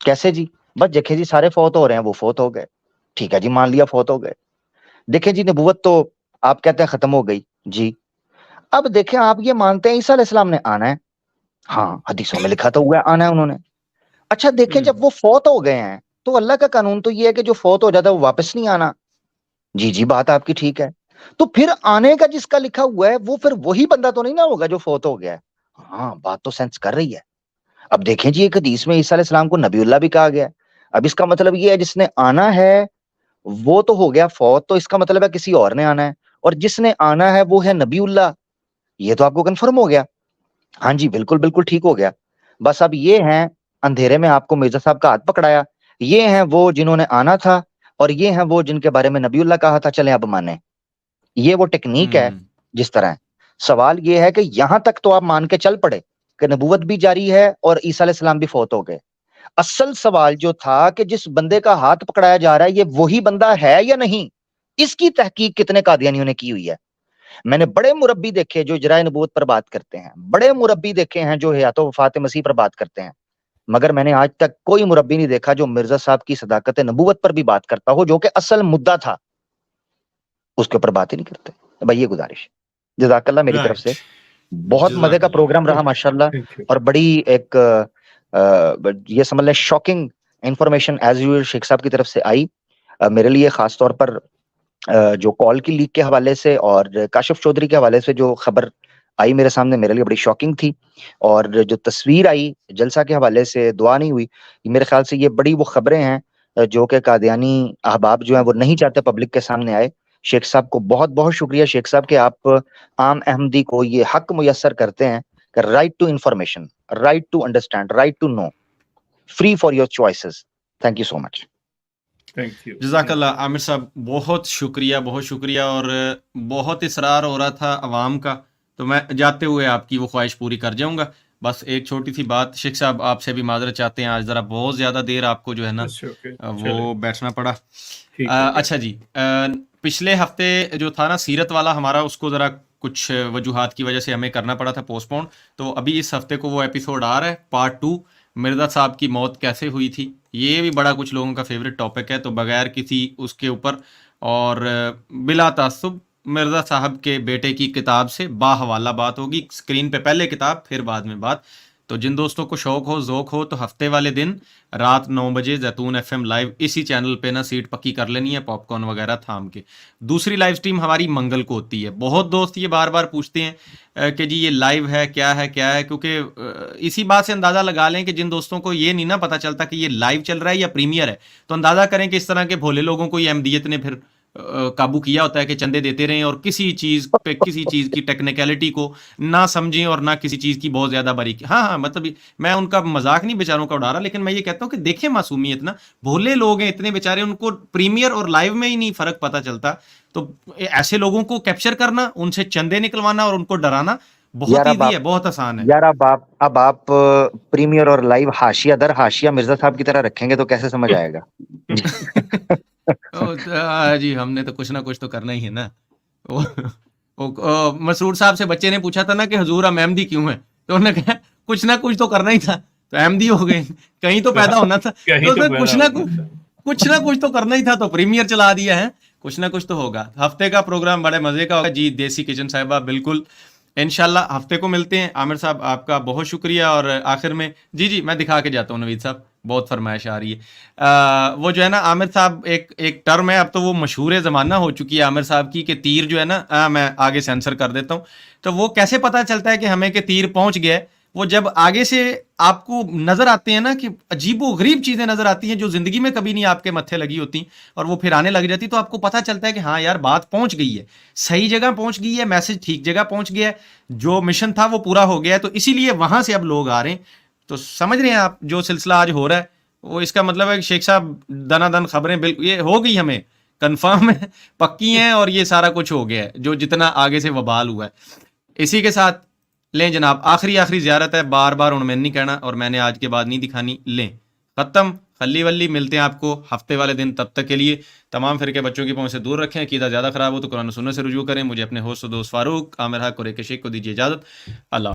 کیسے جی؟ بس دیکھیں جی سارے فوت ہو رہے ہیں، وہ فوت ہو گئے، ٹھیک ہے جی مان لیا فوت ہو گئے. دیکھیں جی نبوت تو آپ کہتے ہیں ختم ہو گئی جی. اب دیکھیں آپ یہ مانتے ہیں عیسیٰ علیہ السلام نے آنا ہے، ہاں حدیثوں میں لکھا تو ہوا ہے آنا ہے انہوں نے. اچھا دیکھیں جب وہ فوت ہو گئے ہیں تو اللہ کا قانون تو یہ ہے کہ جو فوت ہو جاتا ہے وہ واپس نہیں آنا. جی بات آپ کی ٹھیک ہے. تو پھر آنے کا جس کا لکھا ہوا ہے وہ پھر وہی بندہ تو نہیں نہ ہوگا جو فوت ہو گیا ہے. ہاں بات تو سینس کر رہی ہے. اب دیکھیں جی ایک حدیث میں عیسیٰ علیہ السلام کو نبی اللہ بھی کہا گیا ہے. اب اس کا مطلب یہ ہے جس نے آنا ہے وہ تو ہو گیا فوت، تو اس کا مطلب ہے کسی اور نے آنا ہے، اور جس نے آنا ہے وہ ہے نبی اللہ. یہ تو آپ کو کنفرم ہو گیا. ہاں جی بالکل ٹھیک ہو گیا. بس اب یہ ہیں اندھیرے میں آپ کو مرزا صاحب کا ہاتھ پکڑایا، یہ ہیں وہ جنہوں نے آنا تھا اور یہ ہیں وہ جن کے بارے میں نبی اللہ کہا تھا، چلیں اب مانیں. یہ وہ ٹیکنیک ہے جس طرح ہے. سوال یہ ہے کہ یہاں تک تو آپ مان کے چل پڑے کہ نبوت بھی جاری ہے اور عیسیٰ علیہ السلام بھی فوت ہو گئے. اصل سوال جو تھا کہ جس بندے کا ہاتھ پکڑایا جا رہا ہے یہ وہی بندہ ہے یا نہیں، اس کی تحقیق کتنے قادیانیوں نے کی ہوئی ہے. میں نے بڑے مربی دیکھے جو اجراء نبوت پر بات کرتے ہیں، بڑے مربی دیکھے ہیں جو حیات و وفات مسیح پر بات کرتے ہیں، مگر میں نے آج تک کوئی مربی نہیں دیکھا جو مرزا صاحب کی صداقت نبوت پر بھی بات کرتا ہو، جو کہ اصل مدعا تھا، اس کے اوپر بات ہی نہیں کرتے. بھائی یہ گزارش. جزاک اللہ میری طرف سے. بہت مزے کا پروگرام رہا ماشاءاللہ، اور بڑی ایک یہ سمجھ لیں شاکنگ انفارمیشن ایز یوزل شیخ صاحب کی طرف سے آئی میرے لیے، خاص طور پر جو کال کی لیک کے حوالے سے اور کاشف چودھری کے حوالے سے جو خبر آئی میرے سامنے میرے لیے بڑی شاکنگ تھی. اور جو تصویر آئی جلسہ کے حوالے سے دعا نہیں ہوئی، میرے خیال سے یہ بڑی وہ خبریں ہیں جو کہ قادیانی احباب جو ہیں وہ نہیں چاہتے پبلک کے سامنے آئے. شیخ صاحب کو بہت بہت شکریہ شیخ صاحب کہ آپ عام احمدی کو یہ حق میسر کرتے ہیں کہ right to information, right to understand, right to know, free for your choices. Thank you so much. جزاک اللہ عامر صاحب، بہت شکریہ. اور بہت اصرار ہو رہا تھا عوام کا، تو میں جاتے ہوئے آپ کی وہ خواہش پوری کر جاؤں گا. بس ایک چھوٹی سی بات، شیخ صاحب آپ سے بھی معذرت چاہتے ہیں، آج ذرا بہت زیادہ دیر آپ کو جو ہے نا وہ بیٹھنا پڑا. اچھا جی، پچھلے ہفتے جو تھا نا سیرت والا ہمارا، اس کو ذرا کچھ وجوہات کی وجہ سے ہمیں کرنا پڑا تھا پوسٹ پون. تو ابھی اس ہفتے کو وہ ایپیسوڈ آ رہا ہے پارٹ 2، مرزا صاحب کی موت کیسے ہوئی تھی. یہ بھی بڑا کچھ لوگوں کا فیوریٹ ٹاپک ہے، تو بغیر کسی اس کے اوپر اور بلا تعصب مرزا صاحب کے بیٹے کی کتاب سے باحوالہ بات ہوگی. اسکرین پہ پہلے کتاب پھر بعد میں بات. تو جن دوستوں کو شوق ہو ذوق ہو تو ہفتے والے دن رات 9 بجے زیتون FM لائیو اسی چینل پہ نا سیٹ پکی کر لینی ہے پاپ کارن وغیرہ تھام کے. دوسری لائیو سٹریم ہماری منگل کو ہوتی ہے. بہت دوست یہ بار بار پوچھتے ہیں کہ جی یہ لائیو ہے کیا ہے، کیونکہ اسی بات سے اندازہ لگا لیں کہ جن دوستوں کو یہ نہیں نا پتہ چلتا کہ یہ لائیو چل رہا ہے یا پریمیئر ہے، تو اندازہ کریں کہ اس طرح کے بھولے لوگوں کو یہ احمدیت نے پھر قابو کیا ہوتا ہے کہ چندے دیتے رہیں اور کسی چیز کی ٹیکنیکلٹی کو نہ سمجھیں اور نہ کسی چیز کی بہت زیادہ باریکی. ہاں مطلب میں ان کا مذاق نہیں بیچاروں کا اڑا رہا، لیکن میں یہ کہتا ہوں کہ دیکھیں معصومیت نا، بھولے لوگ ہیں اتنے بیچارے، ان کو پریمیئر اور لائیو میں ہی نہیں فرق پتہ چلتا. تو ایسے لوگوں کو کیپچر کرنا، ان سے چندے نکلوانا اور ان کو ڈرانا بہت ایزی ہے، بہت آسان ہے. یار اب آپ پریمیئر اور لائیو حاشیہ در حاشیہ مرزا صاحب کی طرح رکھیں گے تو کیسے سمجھ آئے گا؟ جی ہم نے تو کچھ نہ کچھ تو کرنا ہی ہے نا. مسرور صاحب سے بچے نے پوچھا تھا نا کہ حضور ہم احمدی کیوں ہیں، تو انہوں نے کہا کچھ نہ کچھ تو کرنا ہی تھا، تو احمدی ہو گئے، کہیں تو پیدا ہونا تھا، تو کچھ نہ کچھ تو کرنا ہی تھا، تو پریمیئر چلا دیا ہے، کچھ نہ کچھ تو ہوگا. ہفتے کا پروگرام بڑے مزے کا ہوگا جی. دیسی کچن صاحبہ بالکل انشاءاللہ ہفتے کو ملتے ہیں. عامر صاحب آپ کا بہت شکریہ. اور آخر میں جی میں دکھا کے جاتا ہوں نوید صاحب، بہت فرمائش آ رہی ہے. وہ جو ہے نا عامر صاحب ایک ٹرم ہے، اب تو وہ مشہور زمانہ ہو چکی ہے عامر صاحب کی، کہ تیر جو ہے نا، میں آگے سینسر کر دیتا ہوں، تو وہ کیسے پتہ چلتا ہے کہ ہمیں کہ تیر پہنچ گیا ہے؟ وہ جب آگے سے آپ کو نظر آتے ہیں نا کہ عجیب و غریب چیزیں نظر آتی ہیں جو زندگی میں کبھی نہیں آپ کے متھے لگی ہوتی اور وہ پھر آنے لگ جاتی، تو آپ کو پتہ چلتا ہے کہ ہاں یار بات پہنچ گئی ہے، صحیح جگہ پہنچ گئی ہے، میسج ٹھیک جگہ پہنچ گیا ہے، جو مشن تھا وہ پورا ہو گیا ہے. تو اسی لیے وہاں سے اب لوگ آ رہے ہیں. تو سمجھ رہے ہیں آپ جو سلسلہ آج ہو رہا ہے وہ اس کا مطلب ہے کہ شیخ صاحب دنا دن خبریں بالکل یہ ہو گئی، ہمیں کنفرم ہے، پکی ہیں، اور یہ سارا کچھ ہو گیا ہے جو جتنا آگے سے وبال ہوا ہے. اسی کے ساتھ لیں جناب، آخری زیارت ہے، بار بار میں نہیں کہنا اور میں نے آج کے بعد نہیں دکھانی. لیں ختم، خلی ولی. ملتے ہیں آپ کو ہفتے والے دن. تب تک کے لیے تمام فرقے بچوں کی پہنچ سے دور رکھیں. عقیدہ زیادہ خراب ہو تو قرآن و سنت سے رجوع کریں. مجھے اپنے ہوسٹ و دوست فاروق، عامر حق اور ایک شیخ کو دیجیے اجازت. اللہ